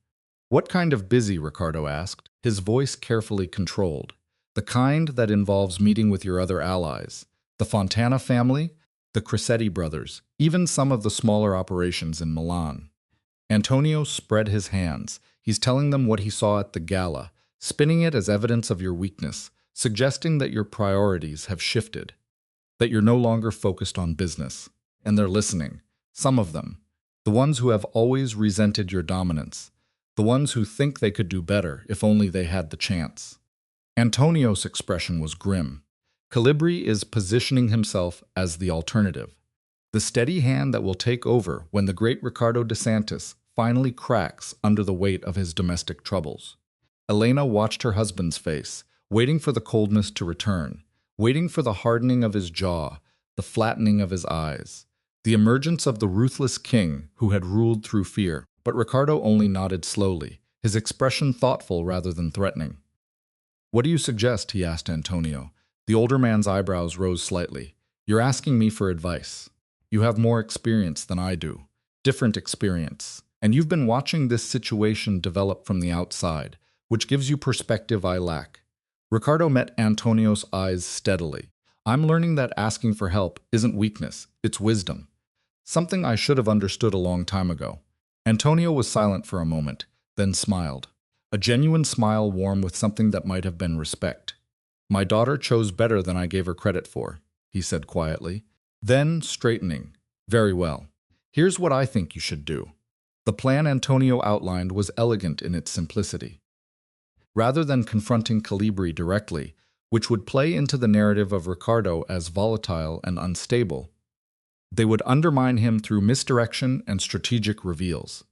"What kind of busy?" Ricardo asked, his voice carefully controlled. "The kind that involves meeting with your other allies. The Fontana family, the Crescetti brothers, even some of the smaller operations in Milan." Antonio spread his hands. He's telling them what he saw at the Gala, spinning it as evidence of your weakness, suggesting that your priorities have shifted, that you're no longer focused on business. And they're listening. Some of them. The ones who have always resented your dominance. The ones who think they could do better if only they had the chance. Antonio's expression was grim. Calibri is positioning himself as the alternative. The steady hand that will take over when the great Ricardo DeSantis finally cracks under the weight of his domestic troubles. Elena watched her husband's face, waiting for the coldness to return, waiting for the hardening of his jaw, the flattening of his eyes, the emergence of the ruthless king who had ruled through fear. But Ricardo only nodded slowly, his expression thoughtful rather than threatening. "What do you suggest?" he asked Antonio. The older man's eyebrows rose slightly. "You're asking me for advice. You have more experience than I do. Different experience. And you've been watching this situation develop from the outside, which gives you perspective I lack." Ricardo met Antonio's eyes steadily. "I'm learning that asking for help isn't weakness, it's wisdom. Something I should have understood a long time ago." Antonio was silent for a moment, then smiled. A genuine smile warm with something that might have been respect. "My daughter chose better than I gave her credit for," he said quietly. Then, straightening, "Very well. Here's what I think you should do. The plan Antonio outlined was elegant in its simplicity. Rather than confronting Calibri directly, which would play into the narrative of Ricardo as volatile and unstable, they would undermine him through misdirection and strategic reveals.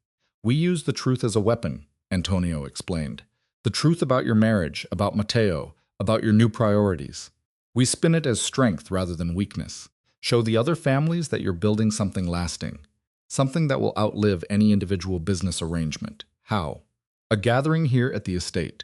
We use the truth as a weapon, Antonio explained. The truth about your marriage, about Matteo, about your new priorities. We spin it as strength rather than weakness. Show the other families that you're building something lasting, something that will outlive any individual business arrangement. How? A gathering here at the estate.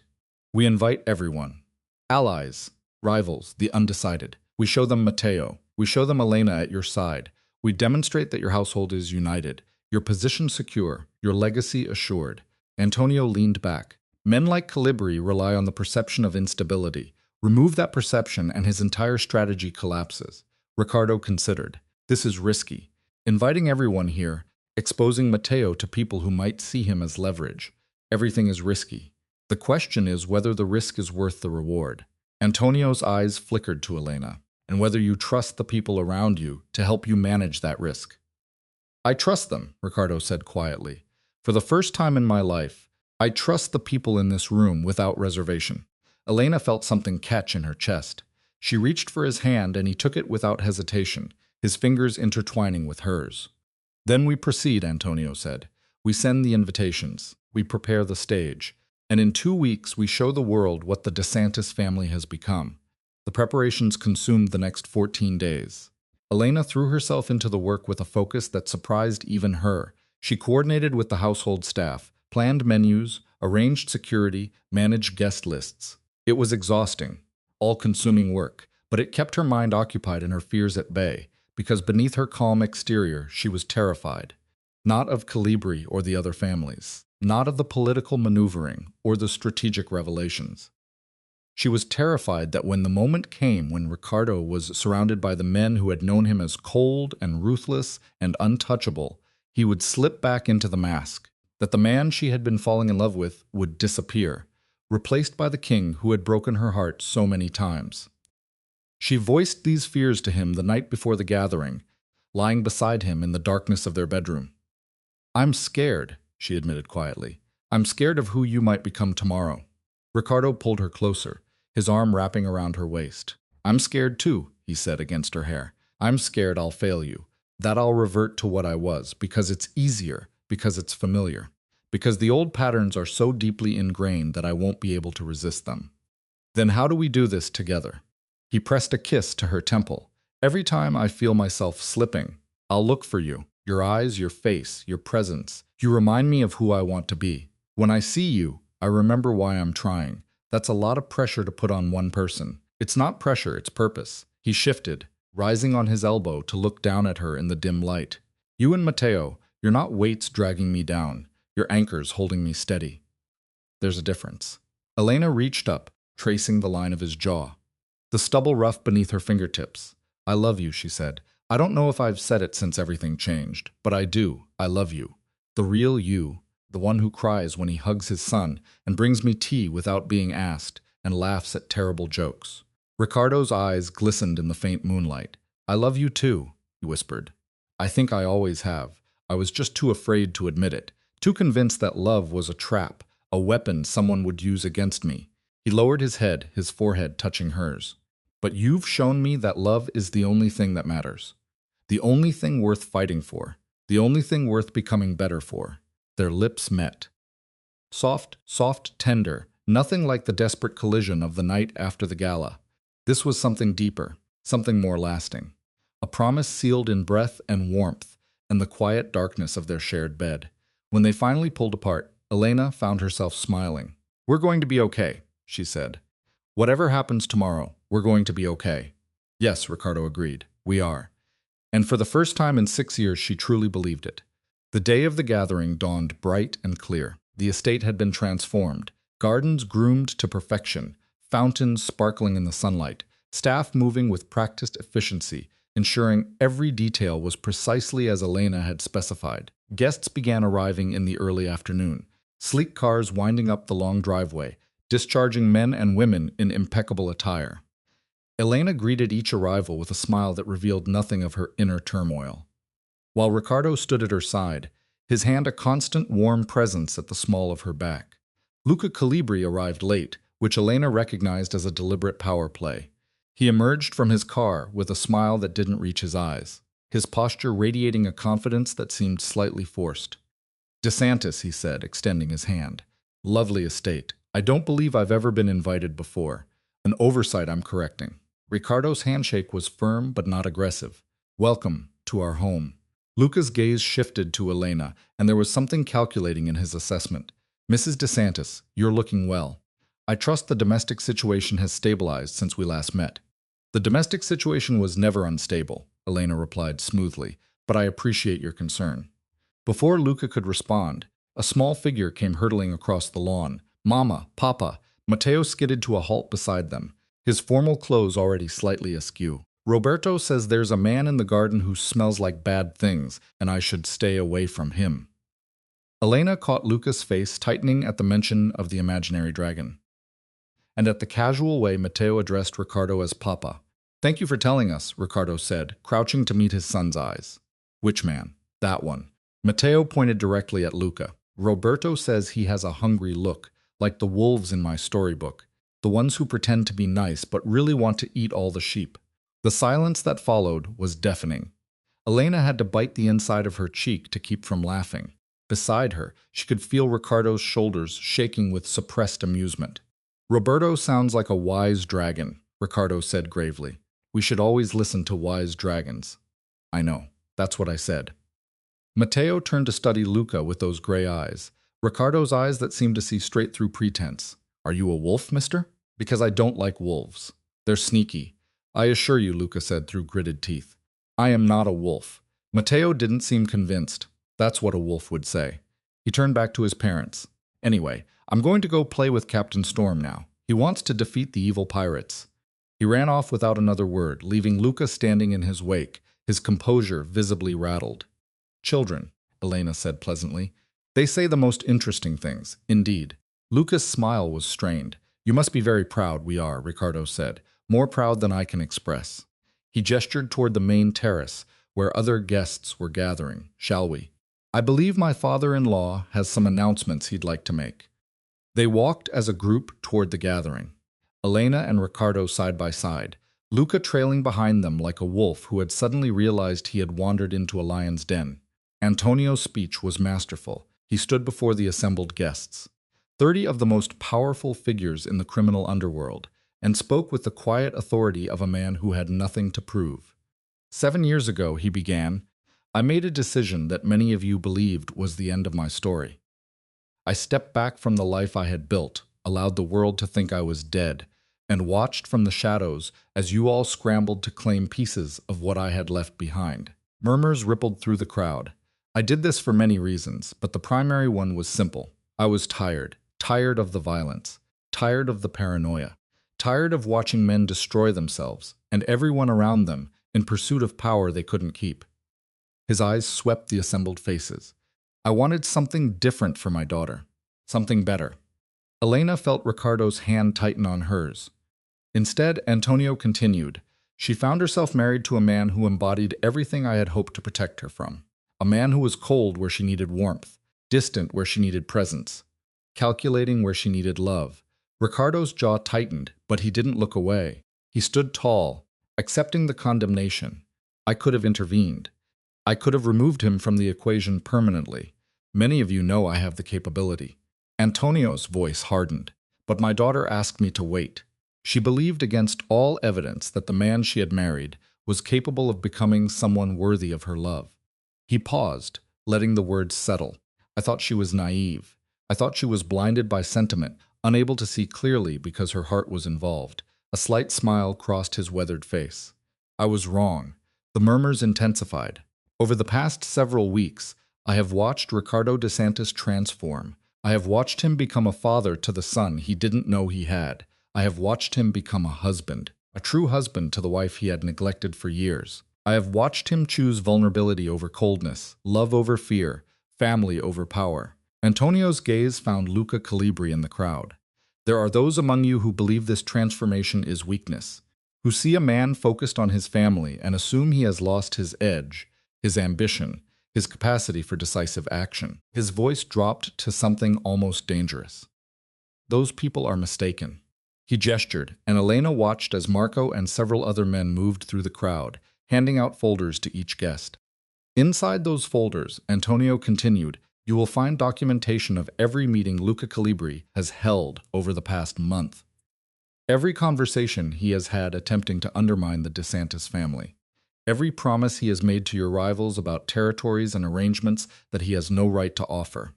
We invite everyone. Allies, rivals, the undecided. We show them Matteo. We show them Elena at your side. We demonstrate that your household is united, your position secure, your legacy assured. Antonio leaned back. Men like Calibri rely on the perception of instability. Remove that perception and his entire strategy collapses. Ricardo considered. This is risky. Inviting everyone here, exposing Matteo to people who might see him as leverage. Everything is risky. The question is whether the risk is worth the reward. Antonio's eyes flickered to Elena, and whether you trust the people around you to help you manage that risk. I trust them, Ricardo said quietly. For the first time in my life, I trust the people in this room without reservation. Elena felt something catch in her chest. She reached for his hand and he took it without hesitation, his fingers intertwining with hers. Then we proceed, Antonio said. We send the invitations. We prepare the stage. And in 2 weeks, we show the world what the DeSantis family has become. The preparations consumed the next 14 days. Elena threw herself into the work with a focus that surprised even her. She coordinated with the household staff, planned menus, arranged security, managed guest lists. It was exhausting, all-consuming work, but it kept her mind occupied and her fears at bay, because beneath her calm exterior, she was terrified. Not of Calibri or the other families, not of the political maneuvering or the strategic revelations. She was terrified that when the moment came when Ricardo was surrounded by the men who had known him as cold and ruthless and untouchable, he would slip back into the mask, that the man she had been falling in love with would disappear, replaced by the king who had broken her heart so many times. She voiced these fears to him the night before the gathering, lying beside him in the darkness of their bedroom. I'm scared, she admitted quietly. I'm scared of who you might become tomorrow. Ricardo pulled her closer, his arm wrapping around her waist. I'm scared too, he said against her hair. I'm scared I'll fail you, that I'll revert to what I was, because it's easier, because it's familiar, because the old patterns are so deeply ingrained that I won't be able to resist them. Then how do we do this together? He pressed a kiss to her temple. Every time I feel myself slipping, I'll look for you, your eyes, your face, your presence. You remind me of who I want to be. When I see you, I remember why I'm trying. That's a lot of pressure to put on one person. It's not pressure, it's purpose. He shifted, rising on his elbow to look down at her in the dim light. You and Matteo, you're not weights dragging me down. You're anchors holding me steady. There's a difference. Elena reached up, tracing the line of his jaw, the stubble rough beneath her fingertips. I love you, she said. I don't know if I've said it since everything changed, but I do. I love you. The real you. The one who cries when he hugs his son and brings me tea without being asked and laughs at terrible jokes. Ricardo's eyes glistened in the faint moonlight. I love you too, he whispered. I think I always have. I was just too afraid to admit it, too convinced that love was a trap, a weapon someone would use against me. He lowered his head, his forehead touching hers. But you've shown me that love is the only thing that matters. The only thing worth fighting for. The only thing worth becoming better for. Their lips met. Soft, tender, nothing like the desperate collision of the night after the gala. This was something deeper, something more lasting. A promise sealed in breath and warmth, and the quiet darkness of their shared bed. When they finally pulled apart, Elena found herself smiling. We're going to be okay, she said. Whatever happens tomorrow, we're going to be okay. Yes, Ricardo agreed. We are. And for the first time in 6 years, she truly believed it. The day of the gathering dawned bright and clear. The estate had been transformed, gardens groomed to perfection, fountains sparkling in the sunlight, staff moving with practiced efficiency, ensuring every detail was precisely as Elena had specified. Guests began arriving in the early afternoon, sleek cars winding up the long driveway, discharging men and women in impeccable attire. Elena greeted each arrival with a smile that revealed nothing of her inner turmoil. while Ricardo stood at her side, his hand a constant warm presence at the small of her back. Luca Calibri arrived late, which Elena recognized as a deliberate power play. He emerged from his car with a smile that didn't reach his eyes, his posture radiating a confidence that seemed slightly forced. "DeSantis," he said, extending his hand. "Lovely estate. I don't believe I've ever been invited before. An oversight I'm correcting." Ricardo's handshake was firm but not aggressive. "Welcome to our home." Luca's gaze shifted to Elena, and there was something calculating in his assessment. "Mrs. DeSantis, you're looking well. I trust the domestic situation has stabilized since we last met." "The domestic situation was never unstable," Elena replied smoothly, "but I appreciate your concern." Before Luca could respond, a small figure came hurtling across the lawn. "Mama, Papa." Matteo skidded to a halt beside them, his formal clothes already slightly askew. "Roberto says there's a man in the garden who smells like bad things, and I should stay away from him." Elena caught Luca's face tightening at the mention of the imaginary dragon. And at the casual way Matteo addressed Ricardo as Papa. "Thank you for telling us," Ricardo said, crouching to meet his son's eyes. "Which man?" "That one." Matteo pointed directly at Luca. "Roberto says he has a hungry look, like the wolves in my storybook, the ones who pretend to be nice but really want to eat all the sheep." The silence that followed was deafening. Elena had to bite the inside of her cheek to keep from laughing. Beside her, she could feel Ricardo's shoulders shaking with suppressed amusement. "Roberto sounds like a wise dragon," Ricardo said gravely. "We should always listen to wise dragons." "I know. That's what I said." Matteo turned to study Luca with those gray eyes, Ricardo's eyes that seemed to see straight through pretense. "Are you a wolf, mister?" "Because I don't like wolves. They're sneaky. I assure you," Luca said through gritted teeth. "I am not a wolf." Matteo didn't seem convinced. That's what a wolf would say. He turned back to his parents. "Anyway, I'm going to go play with Captain Storm now. He wants to defeat the evil pirates." He ran off without another word, leaving Luca standing in his wake, his composure visibly rattled. "Children," Elena said pleasantly. "They say the most interesting things, indeed." Luca's smile was strained. "You must be very proud, we are," Ricardo said. "More proud than I can express." He gestured toward the main terrace, where other guests were gathering. "Shall we? I believe my father-in-law has some announcements he'd like to make." They walked as a group toward the gathering, Elena and Ricardo side by side, Luca trailing behind them like a wolf who had suddenly realized he had wandered into a lion's den. Antonio's speech was masterful. He stood before the assembled guests, 30 of the most powerful figures in the criminal underworld, and spoke with the quiet authority of a man who had nothing to prove. 7 years ago, he began, I made a decision that many of you believed was the end of my story. I stepped back from the life I had built, allowed the world to think I was dead, and watched from the shadows as you all scrambled to claim pieces of what I had left behind. Murmurs rippled through the crowd. I did this for many reasons, but the primary one was simple. I was tired of the violence, tired of the paranoia, tired of watching men destroy themselves and everyone around them in pursuit of power they couldn't keep. His eyes swept the assembled faces. I wanted something different for my daughter, something better. Elena felt Ricardo's hand tighten on hers. Instead, Antonio continued. She found herself married to a man who embodied everything I had hoped to protect her from. A man who was cold where she needed warmth, distant where she needed presence, calculating where she needed love. Ricardo's jaw tightened, but he didn't look away. He stood tall, accepting the condemnation. I could have intervened. I could have removed him from the equation permanently. Many of you know I have the capability. Antonio's voice hardened, but my daughter asked me to wait. She believed against all evidence that the man she had married was capable of becoming someone worthy of her love. He paused, letting the words settle. I thought she was naive. I thought she was blinded by sentiment, unable to see clearly because her heart was involved. A slight smile crossed his weathered face. I was wrong. The murmurs intensified. Over the past several weeks, I have watched Ricardo DeSantis transform. I have watched him become a father to the son he didn't know he had. I have watched him become a husband, a true husband to the wife he had neglected for years. I have watched him choose vulnerability over coldness, love over fear, family over power. Antonio's gaze found Luca Calibri in the crowd. There are those among you who believe this transformation is weakness, who see a man focused on his family and assume he has lost his edge. his ambition, his capacity for decisive action. His voice dropped to something almost dangerous. Those people are mistaken. He gestured, and Elena watched as Marco and several other men moved through the crowd, handing out folders to each guest. Inside those folders, Antonio continued, you will find documentation of every meeting Luca Calibri has held over the past month. Every conversation he has had attempting to undermine the DeSantis family. Every promise he has made to your rivals about territories and arrangements that he has no right to offer.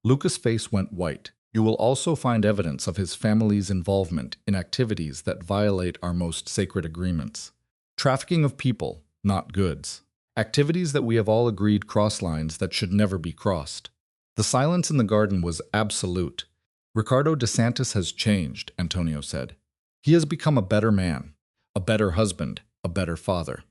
Luca's face went white. You will also find evidence of his family's involvement in activities that violate our most sacred agreements. Trafficking of people, not goods. Activities that we have all agreed cross lines that should never be crossed. The silence in the garden was absolute. Ricardo DeSantis has changed, Antonio said. He has become a better man, a better husband, a better father.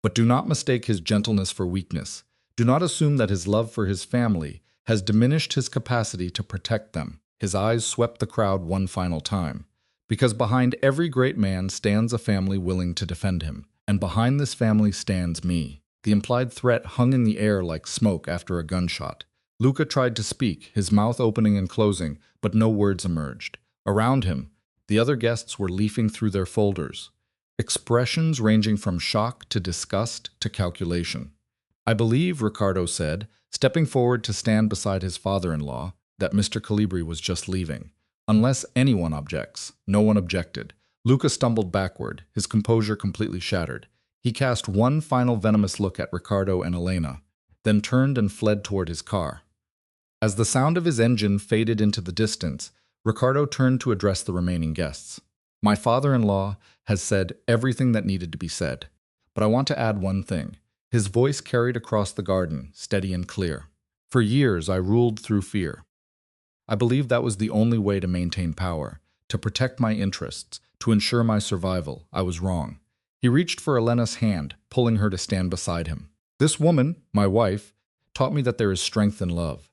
But do not mistake his gentleness for weakness. Do not assume that his love for his family has diminished his capacity to protect them. His eyes swept the crowd one final time. Because behind every great man stands a family willing to defend him. And behind this family stands me. The implied threat hung in the air like smoke after a gunshot. Luca tried to speak, his mouth opening and closing, but no words emerged. Around him, the other guests were leafing through their folders. Expressions ranging from shock to disgust to calculation. I believe, Ricardo said, stepping forward to stand beside his father-in-law, that Mr. Calibri was just leaving. Unless anyone objects. No one objected. Luca stumbled backward, his composure completely shattered. He cast one final venomous look at Ricardo and Elena, then turned and fled toward his car. As the sound of his engine faded into the distance, Ricardo turned to address the remaining guests. My father-in-law has said everything that needed to be said, but I want to add one thing. His voice carried across the garden, steady and clear. For years I ruled through fear. I believed that was the only way to maintain power, to protect my interests, to ensure my survival. I was wrong. He reached for Elena's hand, pulling her to stand beside him. This woman, my wife, taught me that there is strength in love.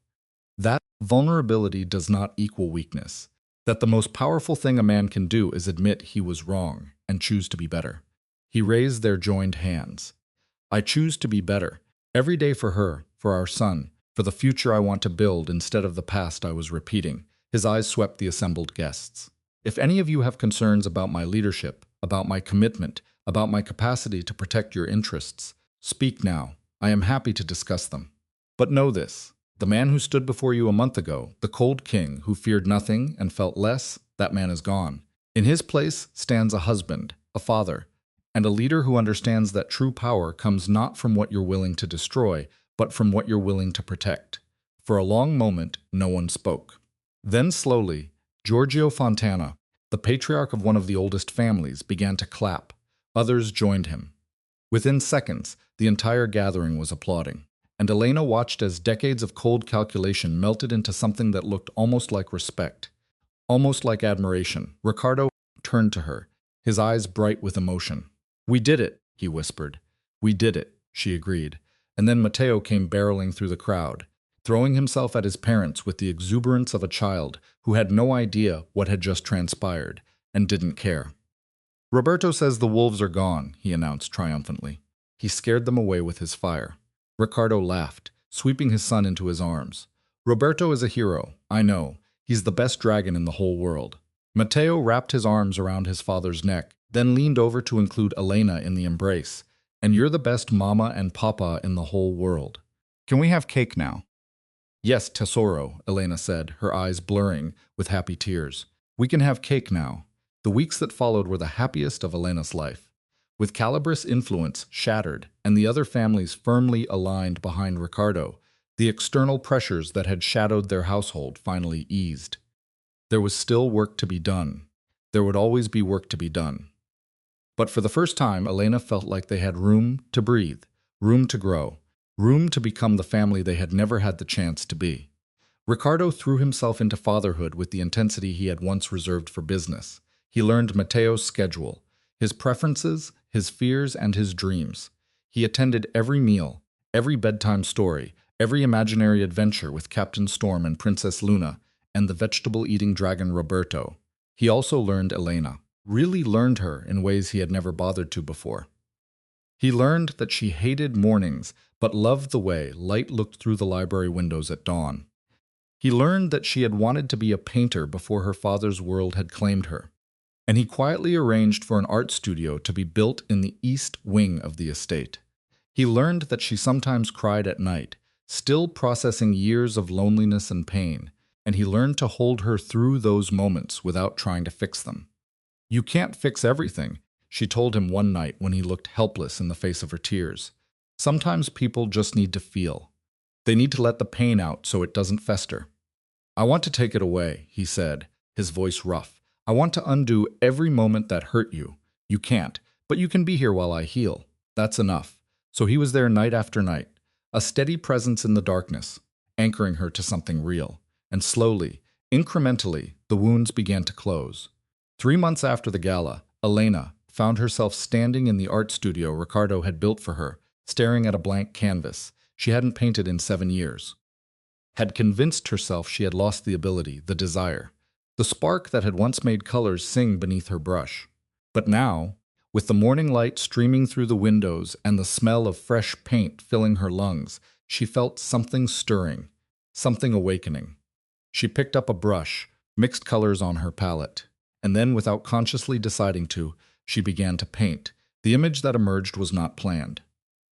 That vulnerability does not equal weakness. That the most powerful thing a man can do is admit he was wrong and choose to be better. He raised their joined hands. I choose to be better, every day for her, for our son, for the future I want to build instead of the past I was repeating. His eyes swept the assembled guests. If any of you have concerns about my leadership, about my commitment, about my capacity to protect your interests, speak now. I am happy to discuss them. But know this, the man who stood before you a month ago, the cold king who feared nothing and felt less, that man is gone. In his place stands a husband, a father, and a leader who understands that true power comes not from what you're willing to destroy, but from what you're willing to protect. For a long moment, no one spoke. Then slowly, Giorgio Fontana, the patriarch of one of the oldest families, began to clap. Others joined him. Within seconds, the entire gathering was applauding, and Elena watched as decades of cold calculation melted into something that looked almost like respect, almost like admiration. Ricardo turned to her, his eyes bright with emotion. We did it, he whispered. We did it, she agreed. And then Matteo came barreling through the crowd, throwing himself at his parents with the exuberance of a child who had no idea what had just transpired and didn't care. Roberto says the wolves are gone, he announced triumphantly. He scared them away with his fire. Ricardo laughed, sweeping his son into his arms. Roberto is a hero, I know. He's the best dragon in the whole world. Matteo wrapped his arms around his father's neck, then leaned over to include Elena in the embrace. And you're the best mama and papa in the whole world. Can we have cake now? Yes, tesoro, Elena said, her eyes blurring with happy tears. We can have cake now. The weeks that followed were the happiest of Elena's life. With Calibris' influence shattered and the other families firmly aligned behind Ricardo, the external pressures that had shadowed their household finally eased. There was still work to be done. There would always be work to be done. But for the first time, Elena felt like they had room to breathe, room to grow, room to become the family they had never had the chance to be. Ricardo threw himself into fatherhood with the intensity he had once reserved for business. He learned Matteo's schedule, his preferences, his fears, and his dreams. He attended every meal, every bedtime story, every imaginary adventure with Captain Storm and Princess Luna, and the vegetable-eating dragon Roberto. He also learned Elena, really learned her in ways he had never bothered to before. He learned that she hated mornings, but loved the way light looked through the library windows at dawn. He learned that she had wanted to be a painter before her father's world had claimed her, and he quietly arranged for an art studio to be built in the east wing of the estate. He learned that she sometimes cried at night, still processing years of loneliness and pain, and he learned to hold her through those moments without trying to fix them. "You can't fix everything," she told him one night when he looked helpless in the face of her tears. "Sometimes people just need to feel. They need to let the pain out so it doesn't fester." "I want to take it away," he said, his voice rough. "I want to undo every moment that hurt you. You can't, but you can be here while I heal. That's enough." So he was there night after night, a steady presence in the darkness, anchoring her to something real. And slowly, incrementally, the wounds began to close. 3 months after the gala, Elena found herself standing in the art studio Ricardo had built for her, staring at a blank canvas she hadn't painted in 7 years. Had convinced herself she had lost the ability, the desire, the spark that had once made colors sing beneath her brush. But now, with the morning light streaming through the windows and the smell of fresh paint filling her lungs, she felt something stirring, something awakening. She picked up a brush, mixed colors on her palette, and then, without consciously deciding to, she began to paint. The image that emerged was not planned.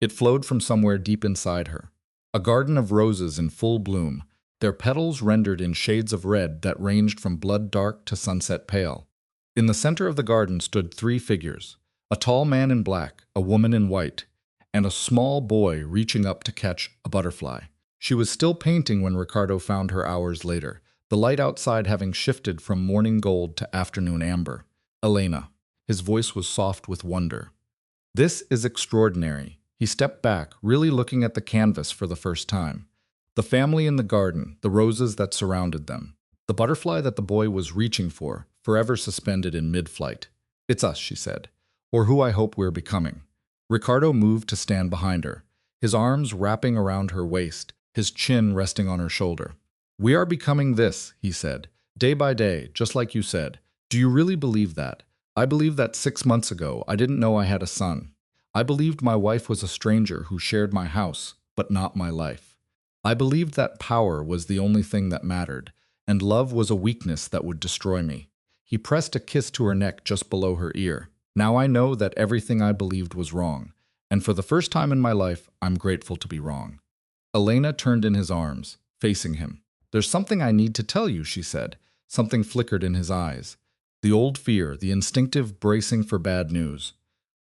It flowed from somewhere deep inside her. A garden of roses in full bloom, their petals rendered in shades of red that ranged from blood dark to sunset pale. In the center of the garden stood 3 figures, a tall man in black, a woman in white, and a small boy reaching up to catch a butterfly. She was still painting when Ricardo found her hours later, the light outside having shifted from morning gold to afternoon amber. "Elena." His voice was soft with wonder. "This is extraordinary." He stepped back, really looking at the canvas for the first time. The family in the garden, the roses that surrounded them, the butterfly that the boy was reaching for, forever suspended in mid-flight. "It's us," she said, "or who I hope we're becoming." Ricardo moved to stand behind her, his arms wrapping around her waist, his chin resting on her shoulder. "We are becoming this," he said, "day by day, just like you said. Do you really believe that? I believe that 6 months ago I didn't know I had a son. I believed my wife was a stranger who shared my house, but not my life. I believed that power was the only thing that mattered, and love was a weakness that would destroy me." He pressed a kiss to her neck just below her ear. "Now I know that everything I believed was wrong, and for the first time in my life, I'm grateful to be wrong." Elena turned in his arms, facing him. "There's something I need to tell you," she said. Something flickered in his eyes. The old fear, the instinctive bracing for bad news.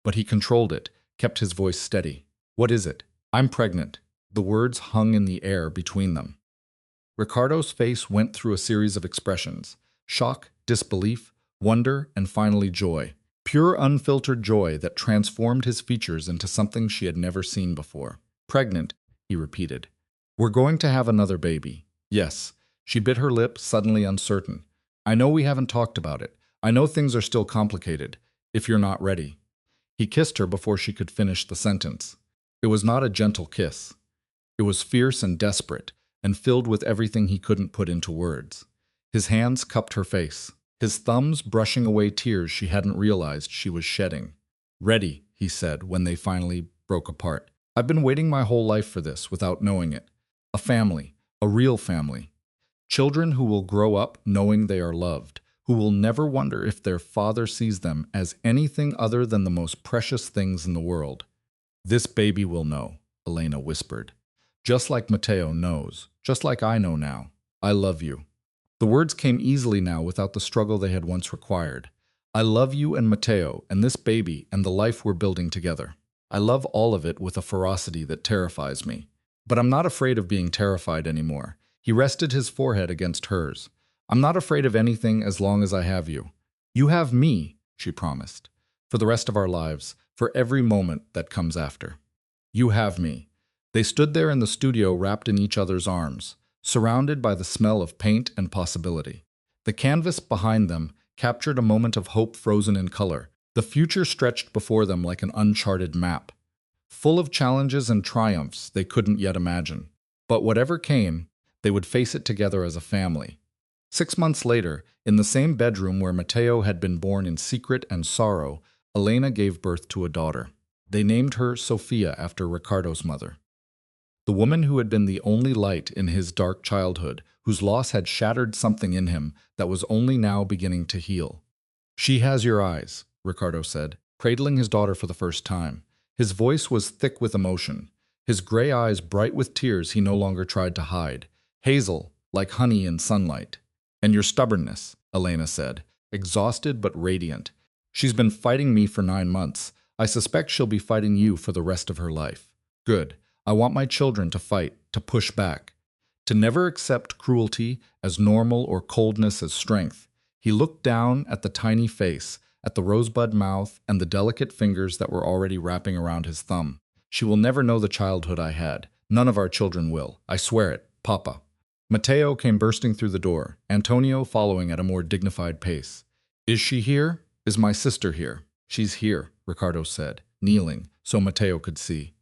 But he controlled it, kept his voice steady. "What is it?" "I'm pregnant." The words hung in the air between them. Ricardo's face went through a series of expressions: shock, disbelief, wonder, and finally joy. Pure, unfiltered joy that transformed his features into something she had never seen before. "Pregnant," he repeated. "We're going to have another baby." "Yes." She bit her lip, suddenly uncertain. "I know we haven't talked about it. I know things are still complicated. If you're not ready." He kissed her before she could finish the sentence. It was not a gentle kiss. It was fierce and desperate, and filled with everything he couldn't put into words. His hands cupped her face, his thumbs brushing away tears she hadn't realized she was shedding. "Ready," he said when they finally broke apart. "I've been waiting my whole life for this without knowing it. A family, a real family. Children who will grow up knowing they are loved, who will never wonder if their father sees them as anything other than the most precious things in the world." "This baby will know," Elena whispered. "Just like Matteo knows, just like I know now. I love you." The words came easily now without the struggle they had once required. "I love you and Matteo and this baby and the life we're building together. I love all of it with a ferocity that terrifies me. But I'm not afraid of being terrified anymore." He rested his forehead against hers. "I'm not afraid of anything as long as I have you." "You have me," she promised. "For the rest of our lives, for every moment that comes after. You have me." They stood there in the studio wrapped in each other's arms, surrounded by the smell of paint and possibility. The canvas behind them captured a moment of hope frozen in color. The future stretched before them like an uncharted map, full of challenges and triumphs they couldn't yet imagine. But whatever came, they would face it together as a family. 6 months later, in the same bedroom where Matteo had been born in secret and sorrow, Elena gave birth to a daughter. They named her Sophia after Ricardo's mother. The woman who had been the only light in his dark childhood, whose loss had shattered something in him that was only now beginning to heal. "She has your eyes," Ricardo said, cradling his daughter for the first time. His voice was thick with emotion, his gray eyes bright with tears he no longer tried to hide, hazel, like honey in sunlight. "And your stubbornness," Elena said, exhausted but radiant. "She's been fighting me for 9 months. I suspect she'll be fighting you for the rest of her life." "Good. I want my children to fight, to push back, to never accept cruelty as normal or coldness as strength." He looked down at the tiny face, at the rosebud mouth and the delicate fingers that were already wrapping around his thumb. "She will never know the childhood I had. None of our children will. I swear it, Papa." Matteo came bursting through the door, Antonio following at a more dignified pace. "Is she here? Is my sister here?" "She's here," Ricardo said, kneeling, so Matteo could see.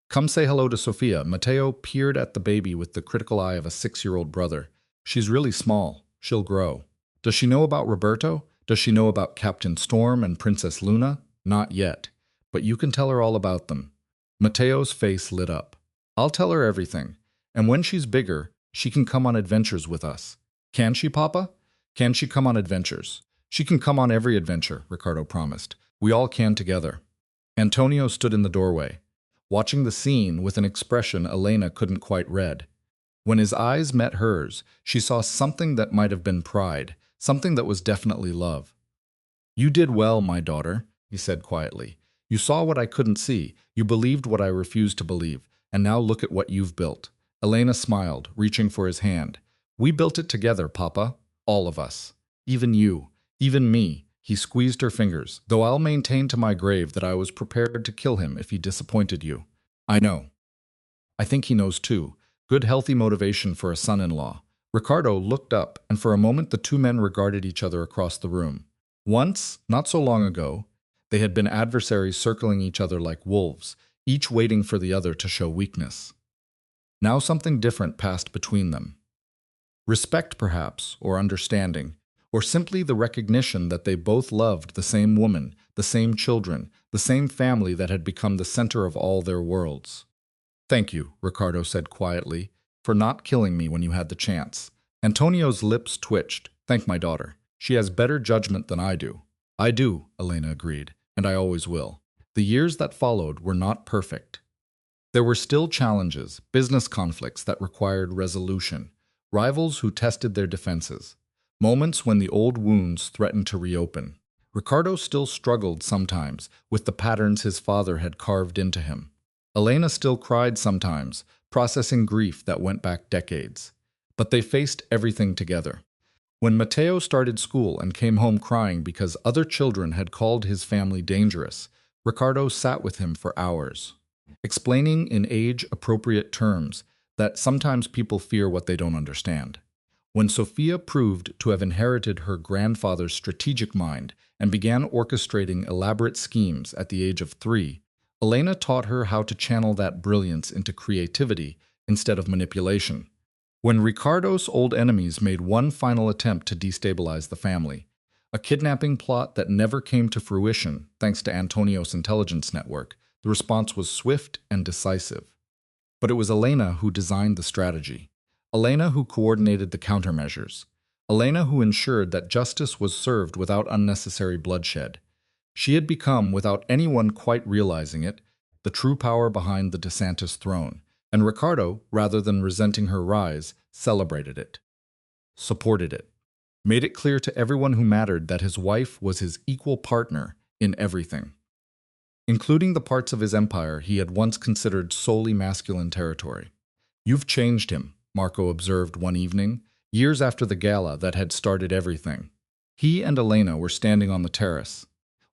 "Come say hello to Sophia." Matteo peered at the baby with the critical eye of a 6-year-old brother. "She's really small. She'll grow." "Does she know about Roberto? Does she know about Captain Storm and Princess Luna?" "Not yet, but you can tell her all about them." Matteo's face lit up. "I'll tell her everything. And when she's bigger, she can come on adventures with us." "Can she, Papa? Can she come on adventures?" "She can come on every adventure," Ricardo promised. "We all can together." Antonio stood in the doorway, watching the scene with an expression Elena couldn't quite read. When his eyes met hers, she saw something that might have been pride, something that was definitely love. "You did well, my daughter," he said quietly. "You saw what I couldn't see, you believed what I refused to believe, and now look at what you've built." Elena smiled, reaching for his hand. "We built it together, Papa. All of us. Even you. Even me." He squeezed her fingers. "Though I'll maintain to my grave that I was prepared to kill him if he disappointed you." "I know." "I think he knows too. Good healthy motivation for a son-in-law." Ricardo looked up, and for a moment the two men regarded each other across the room. Once, not so long ago, they had been adversaries circling each other like wolves, each waiting for the other to show weakness. Now something different passed between them. Respect, perhaps, or understanding, or simply the recognition that they both loved the same woman, the same children, the same family that had become the center of all their worlds. "Thank you," Ricardo said quietly, "for not killing me when you had the chance." Antonio's lips twitched. "Thank my daughter. She has better judgment than I do." "I do," Elena agreed, "and I always will." The years that followed were not perfect. There were still challenges, business conflicts that required resolution, rivals who tested their defenses, moments when the old wounds threatened to reopen. Ricardo still struggled sometimes with the patterns his father had carved into him. Elena still cried sometimes, processing grief that went back decades. But they faced everything together. When Matteo started school and came home crying because other children had called his family dangerous, Ricardo sat with him for hours, explaining in age-appropriate terms that sometimes people fear what they don't understand. When Sophia proved to have inherited her grandfather's strategic mind and began orchestrating elaborate schemes at the age of 3, Elena taught her how to channel that brilliance into creativity instead of manipulation. When Ricardo's old enemies made one final attempt to destabilize the family, a kidnapping plot that never came to fruition thanks to Antonio's intelligence network, the response was swift and decisive. But it was Elena who designed the strategy. Elena who coordinated the countermeasures. Elena who ensured that justice was served without unnecessary bloodshed. She had become, without anyone quite realizing it, the true power behind the DeSantis throne, and Ricardo, rather than resenting her rise, celebrated it, supported it, made it clear to everyone who mattered that his wife was his equal partner in everything, including the parts of his empire he had once considered solely masculine territory. "You've changed him," Marco observed one evening, years after the gala that had started everything. He and Elena were standing on the terrace,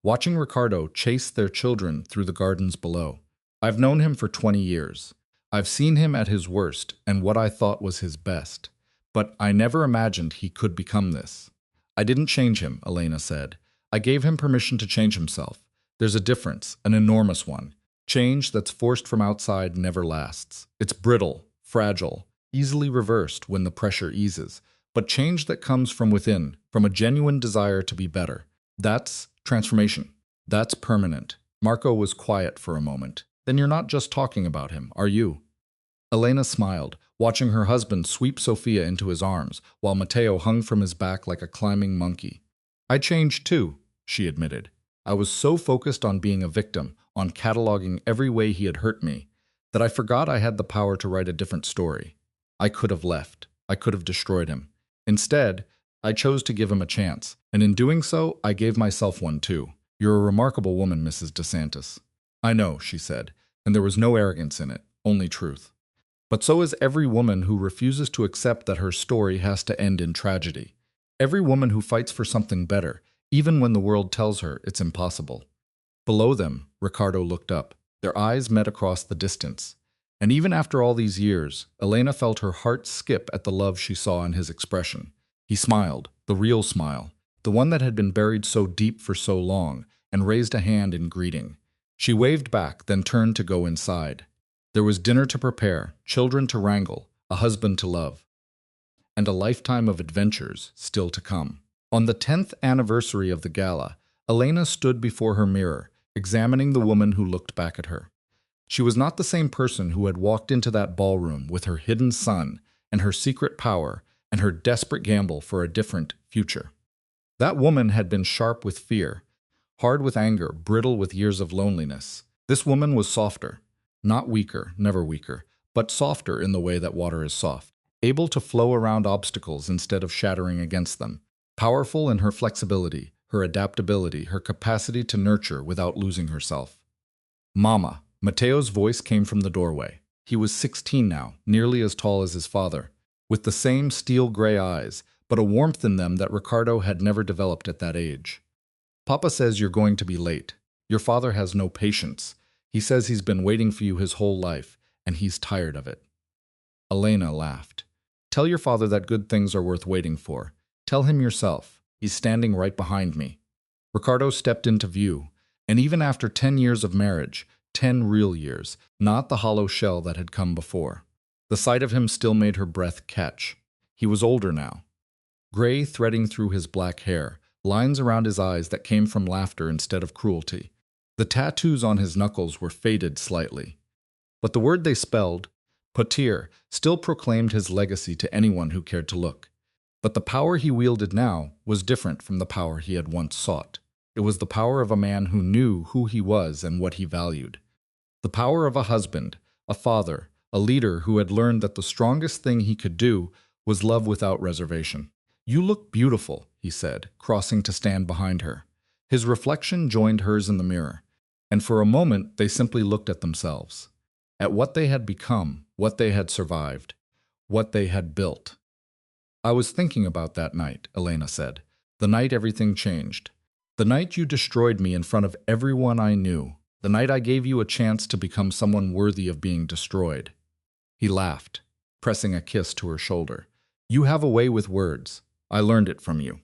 watching Ricardo chase their children through the gardens below. "I've known him for 20 years. I've seen him at his worst and what I thought was his best. But I never imagined he could become this." "I didn't change him," Elena said. "I gave him permission to change himself. There's a difference, an enormous one. Change that's forced from outside never lasts. It's brittle, fragile, easily reversed when the pressure eases. But change that comes from within, from a genuine desire to be better, that's transformation. That's permanent. Marco was quiet for a moment. Then you're not just talking about him, are you? Elena smiled, watching her husband sweep Sofia into his arms, while Matteo hung from his back like a climbing monkey. I changed too, she admitted. I was so focused on being a victim, on cataloging every way he had hurt me, that I forgot I had the power to write a different story. I could have left. I could have destroyed him. Instead, I chose to give him a chance, and in doing so, I gave myself one too. You're a remarkable woman, Mrs. DeSantis. I know, she said, and there was no arrogance in it, only truth. But so is every woman who refuses to accept that her story has to end in tragedy. Every woman who fights for something better, even when the world tells her it's impossible. Below them, Ricardo looked up. Their eyes met across the distance. And even after all these years, Elena felt her heart skip at the love she saw in his expression. He smiled, the real smile, the one that had been buried so deep for so long, and raised a hand in greeting. She waved back, then turned to go inside. There was dinner to prepare, children to wrangle, a husband to love, and a lifetime of adventures still to come. On the 10th anniversary of the gala, Elena stood before her mirror, examining the woman who looked back at her. She was not the same person who had walked into that ballroom with her hidden son and her secret power and her desperate gamble for a different future. That woman had been sharp with fear, hard with anger, brittle with years of loneliness. This woman was softer, not weaker, never weaker, but softer in the way that water is soft, able to flow around obstacles instead of shattering against them, powerful in her flexibility, her adaptability, her capacity to nurture without losing herself. Mama, Matteo's voice came from the doorway. He was 16 now, nearly as tall as his father, with the same steel-gray eyes, but a warmth in them that Ricardo had never developed at that age. Papa says you're going to be late. Your father has no patience. He says he's been waiting for you his whole life, and he's tired of it. Elena laughed. Tell your father that good things are worth waiting for. Tell him yourself. He's standing right behind me. Ricardo stepped into view, and even after 10 years of marriage, 10 real years, not the hollow shell that had come before. The sight of him still made her breath catch. He was older now. Gray threading through his black hair, lines around his eyes that came from laughter instead of cruelty. The tattoos on his knuckles were faded slightly. But the word they spelled, Potir, still proclaimed his legacy to anyone who cared to look. But the power he wielded now was different from the power he had once sought. It was the power of a man who knew who he was and what he valued. The power of a husband, a father, a leader who had learned that the strongest thing he could do was love without reservation. You look beautiful, he said, crossing to stand behind her. His reflection joined hers in the mirror, and for a moment they simply looked at themselves, at what they had become, what they had survived, what they had built. I was thinking about that night, Elena said, the night everything changed. The night you destroyed me in front of everyone I knew. The night I gave you a chance to become someone worthy of being destroyed. He laughed, pressing a kiss to her shoulder. You have a way with words. I learned it from you.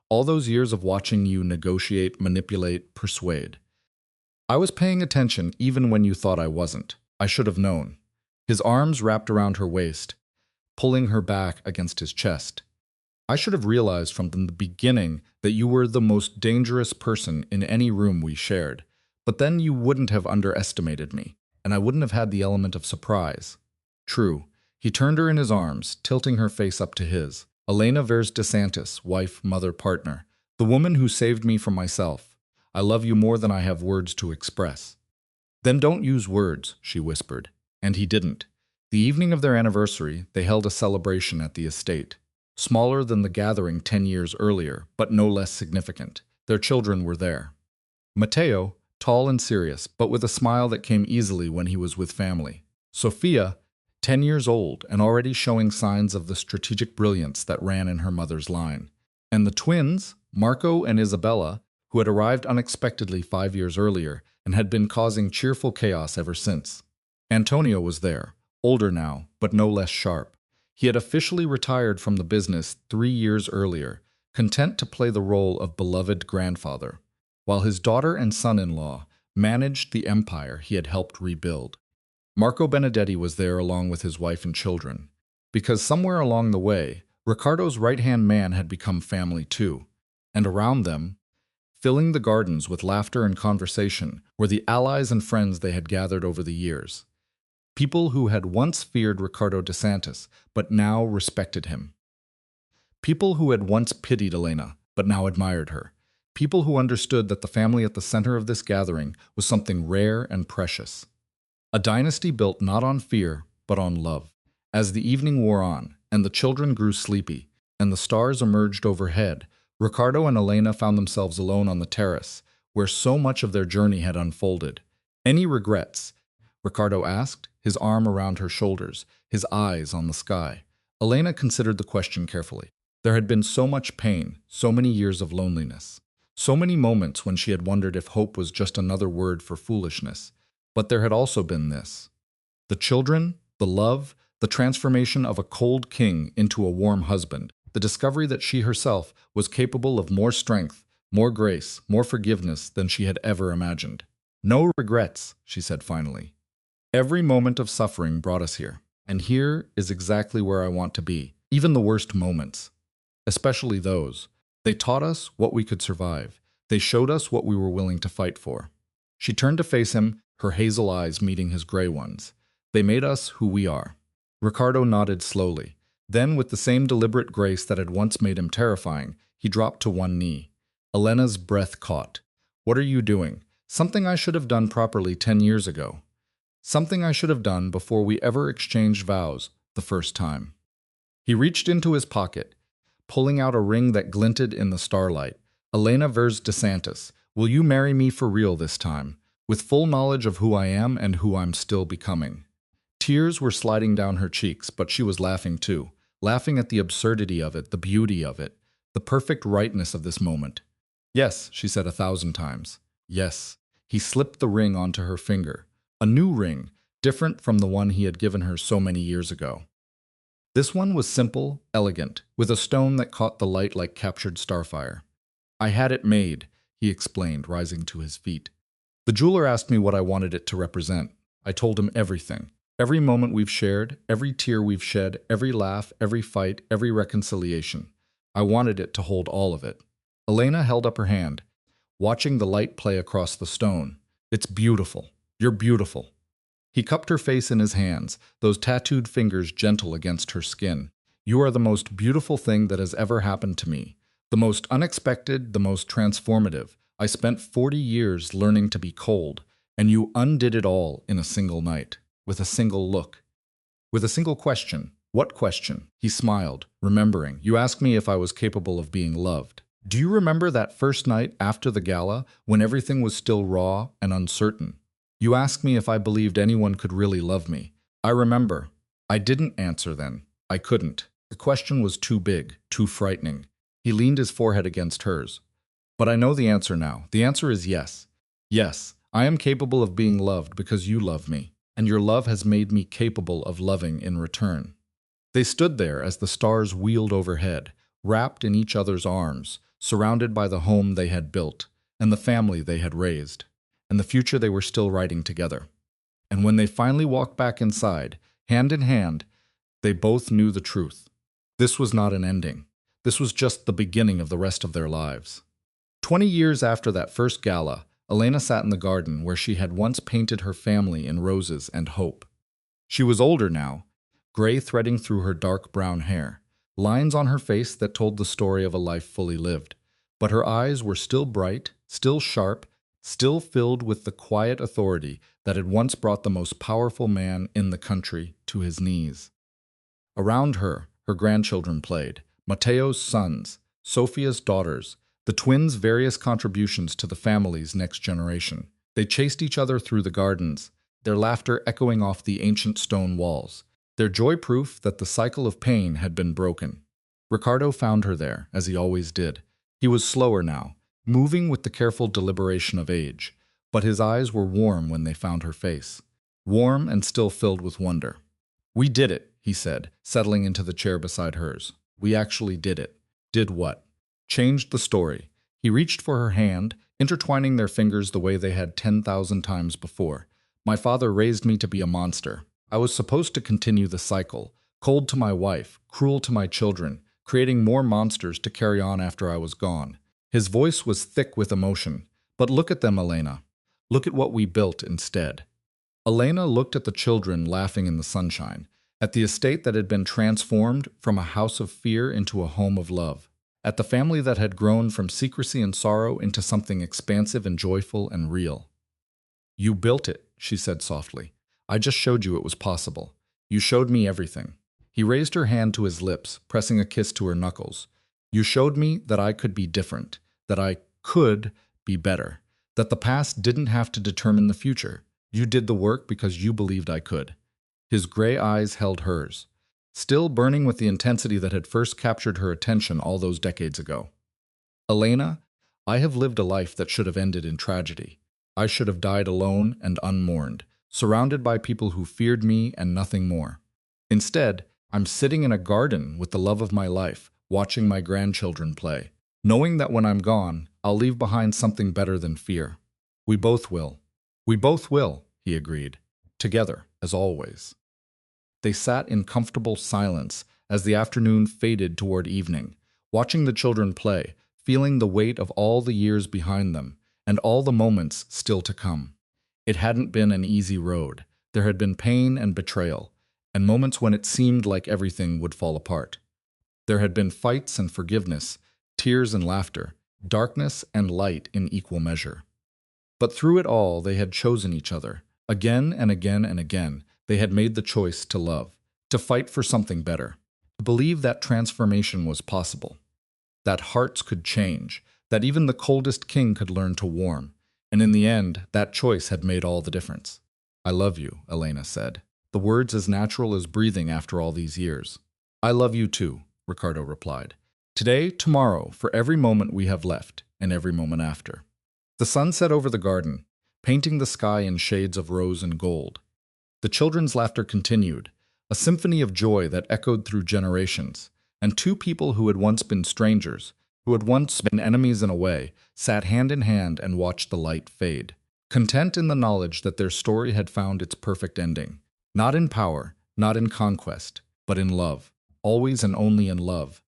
All those years of watching you negotiate, manipulate, persuade. I was paying attention even when you thought I wasn't. I should have known. His arms wrapped around her waist, pulling her back against his chest. I should have realized from the beginning that you were the most dangerous person in any room we shared. But then you wouldn't have underestimated me, and I wouldn't have had the element of surprise. True. He turned her in his arms, tilting her face up to his. Elena DeSantis, wife, mother, partner. The woman who saved me from myself. I love you more than I have words to express. Then don't use words, she whispered. And he didn't. The evening of their anniversary, they held a celebration at the estate. Smaller than the gathering 10 years earlier, but no less significant. Their children were there. Matteo, tall and serious, but with a smile that came easily when he was with family. Sofia, 10 years old and already showing signs of the strategic brilliance that ran in her mother's line. And the twins, Marco and Isabella, who had arrived unexpectedly 5 years earlier and had been causing cheerful chaos ever since. Antonio was there, older now, but no less sharp. He had officially retired from the business 3 years earlier, content to play the role of beloved grandfather, while his daughter and son-in-law managed the empire he had helped rebuild. Marco Benedetti was there along with his wife and children, because somewhere along the way, Ricardo's right-hand man had become family too, and around them, filling the gardens with laughter and conversation, were the allies and friends they had gathered over the years. People who had once feared Ricardo DeSantis, but now respected him. People who had once pitied Elena, but now admired her. People who understood that the family at the center of this gathering was something rare and precious. A dynasty built not on fear, but on love. As the evening wore on, and the children grew sleepy, and the stars emerged overhead, Ricardo and Elena found themselves alone on the terrace, where so much of their journey had unfolded. "Any regrets?" Ricardo asked, his arm around her shoulders, his eyes on the sky. Elena considered the question carefully. There had been so much pain, so many years of loneliness, so many moments when she had wondered if hope was just another word for foolishness. But there had also been this. The children, the love, the transformation of a cold king into a warm husband, the discovery that she herself was capable of more strength, more grace, more forgiveness than she had ever imagined. "No regrets," she said finally. "Every moment of suffering brought us here, and here is exactly where I want to be, even the worst moments. Especially those. They taught us what we could survive. They showed us what we were willing to fight for." She turned to face him, her hazel eyes meeting his gray ones. "They made us who we are." Ricardo nodded slowly. Then, with the same deliberate grace that had once made him terrifying, he dropped to one knee. Elena's breath caught. "What are you doing?" "Something I should have done properly 10 years ago. Something I should have done before we ever exchanged vows the first time." He reached into his pocket, pulling out a ring that glinted in the starlight. "Elena DeSantis, will you marry me for real this time, with full knowledge of who I am and who I'm still becoming?" Tears were sliding down her cheeks, but she was laughing too, laughing at the absurdity of it, the beauty of it, the perfect rightness of this moment. "Yes," she said 1,000 times. "Yes." He slipped the ring onto her finger, a new ring, different from the one he had given her so many years ago. This one was simple, elegant, with a stone that caught the light like captured starfire. "I had it made," he explained, rising to his feet. "The jeweler asked me what I wanted it to represent. I told him everything. Every moment we've shared, every tear we've shed, every laugh, every fight, every reconciliation. I wanted it to hold all of it." Elena held up her hand, watching the light play across the stone. "It's beautiful. You're beautiful." He cupped her face in his hands, those tattooed fingers gentle against her skin. "You are the most beautiful thing that has ever happened to me. The most unexpected, the most transformative. I spent 40 years learning to be cold, and you undid it all in a single night, with a single look. With a single question." "What question?" He smiled, remembering. "You asked me if I was capable of being loved. Do you remember that first night after the gala, when everything was still raw and uncertain? You asked me if I believed anyone could really love me. I remember. I didn't answer then. I couldn't. The question was too big, too frightening." He leaned his forehead against hers. "But I know the answer now. The answer is yes. Yes, I am capable of being loved because you love me, and your love has made me capable of loving in return." They stood there as the stars wheeled overhead, wrapped in each other's arms, surrounded by the home they had built, and the family they had raised, and the future they were still writing together. And when they finally walked back inside, hand in hand, they both knew the truth. This was not an ending. This was just the beginning of the rest of their lives. 20 years after that first gala, Elena sat in the garden where she had once painted her family in roses and hope. She was older now, gray threading through her dark brown hair, lines on her face that told the story of a life fully lived. But her eyes were still bright, still sharp, still filled with the quiet authority that had once brought the most powerful man in the country to his knees. Around her, her grandchildren played, Mateo's sons, Sophia's daughters, the twins' various contributions to the family's next generation. They chased each other through the gardens, their laughter echoing off the ancient stone walls, their joy proof that the cycle of pain had been broken. Ricardo found her there, as he always did. He was slower now, moving with the careful deliberation of age, but his eyes were warm when they found her face, warm and still filled with wonder. "We did it," he said, settling into the chair beside hers. "We actually did it." Did what? Changed the story. He reached for her hand, intertwining their fingers the way they had 10,000 times before. "My father raised me to be a monster. I was supposed to continue the cycle, cold to my wife, cruel to my children, creating more monsters to carry on after I was gone." His voice was thick with emotion. But look at them, Elena. Look at what we built instead. Elena looked at the children laughing in the sunshine, at the estate that had been transformed from a house of fear into a home of love, at the family that had grown from secrecy and sorrow into something expansive and joyful and real. You built it, she said softly. I just showed you it was possible. You showed me everything. He raised her hand to his lips, pressing a kiss to her knuckles. You showed me that I could be different, that I could be better, that the past didn't have to determine the future. You did the work because you believed I could. His gray eyes held hers, still burning with the intensity that had first captured her attention all those decades ago. Elena, I have lived a life that should have ended in tragedy. I should have died alone and unmourned, surrounded by people who feared me and nothing more. Instead, I'm sitting in a garden with the love of my life, watching my grandchildren play, knowing that when I'm gone, I'll leave behind something better than fear. We both will. We both will, he agreed. Together, as always. They sat in comfortable silence as the afternoon faded toward evening, watching the children play, feeling the weight of all the years behind them, and all the moments still to come. It hadn't been an easy road. There had been pain and betrayal, and moments when it seemed like everything would fall apart. There had been fights and forgiveness, tears and laughter, darkness and light in equal measure. But through it all, they had chosen each other. Again and again and again, they had made the choice to love, to fight for something better, to believe that transformation was possible, that hearts could change, that even the coldest king could learn to warm. And in the end, that choice had made all the difference. I love you, Elena said, the words as natural as breathing after all these years. I love you too, Ricardo replied. Today, tomorrow, for every moment we have left, and every moment after. The sun set over the garden, painting the sky in shades of rose and gold. The children's laughter continued, a symphony of joy that echoed through generations, and two people who had once been strangers, who had once been enemies in a way, sat hand in hand and watched the light fade, content in the knowledge that their story had found its perfect ending. Not in power, not in conquest, but in love, always and only in love.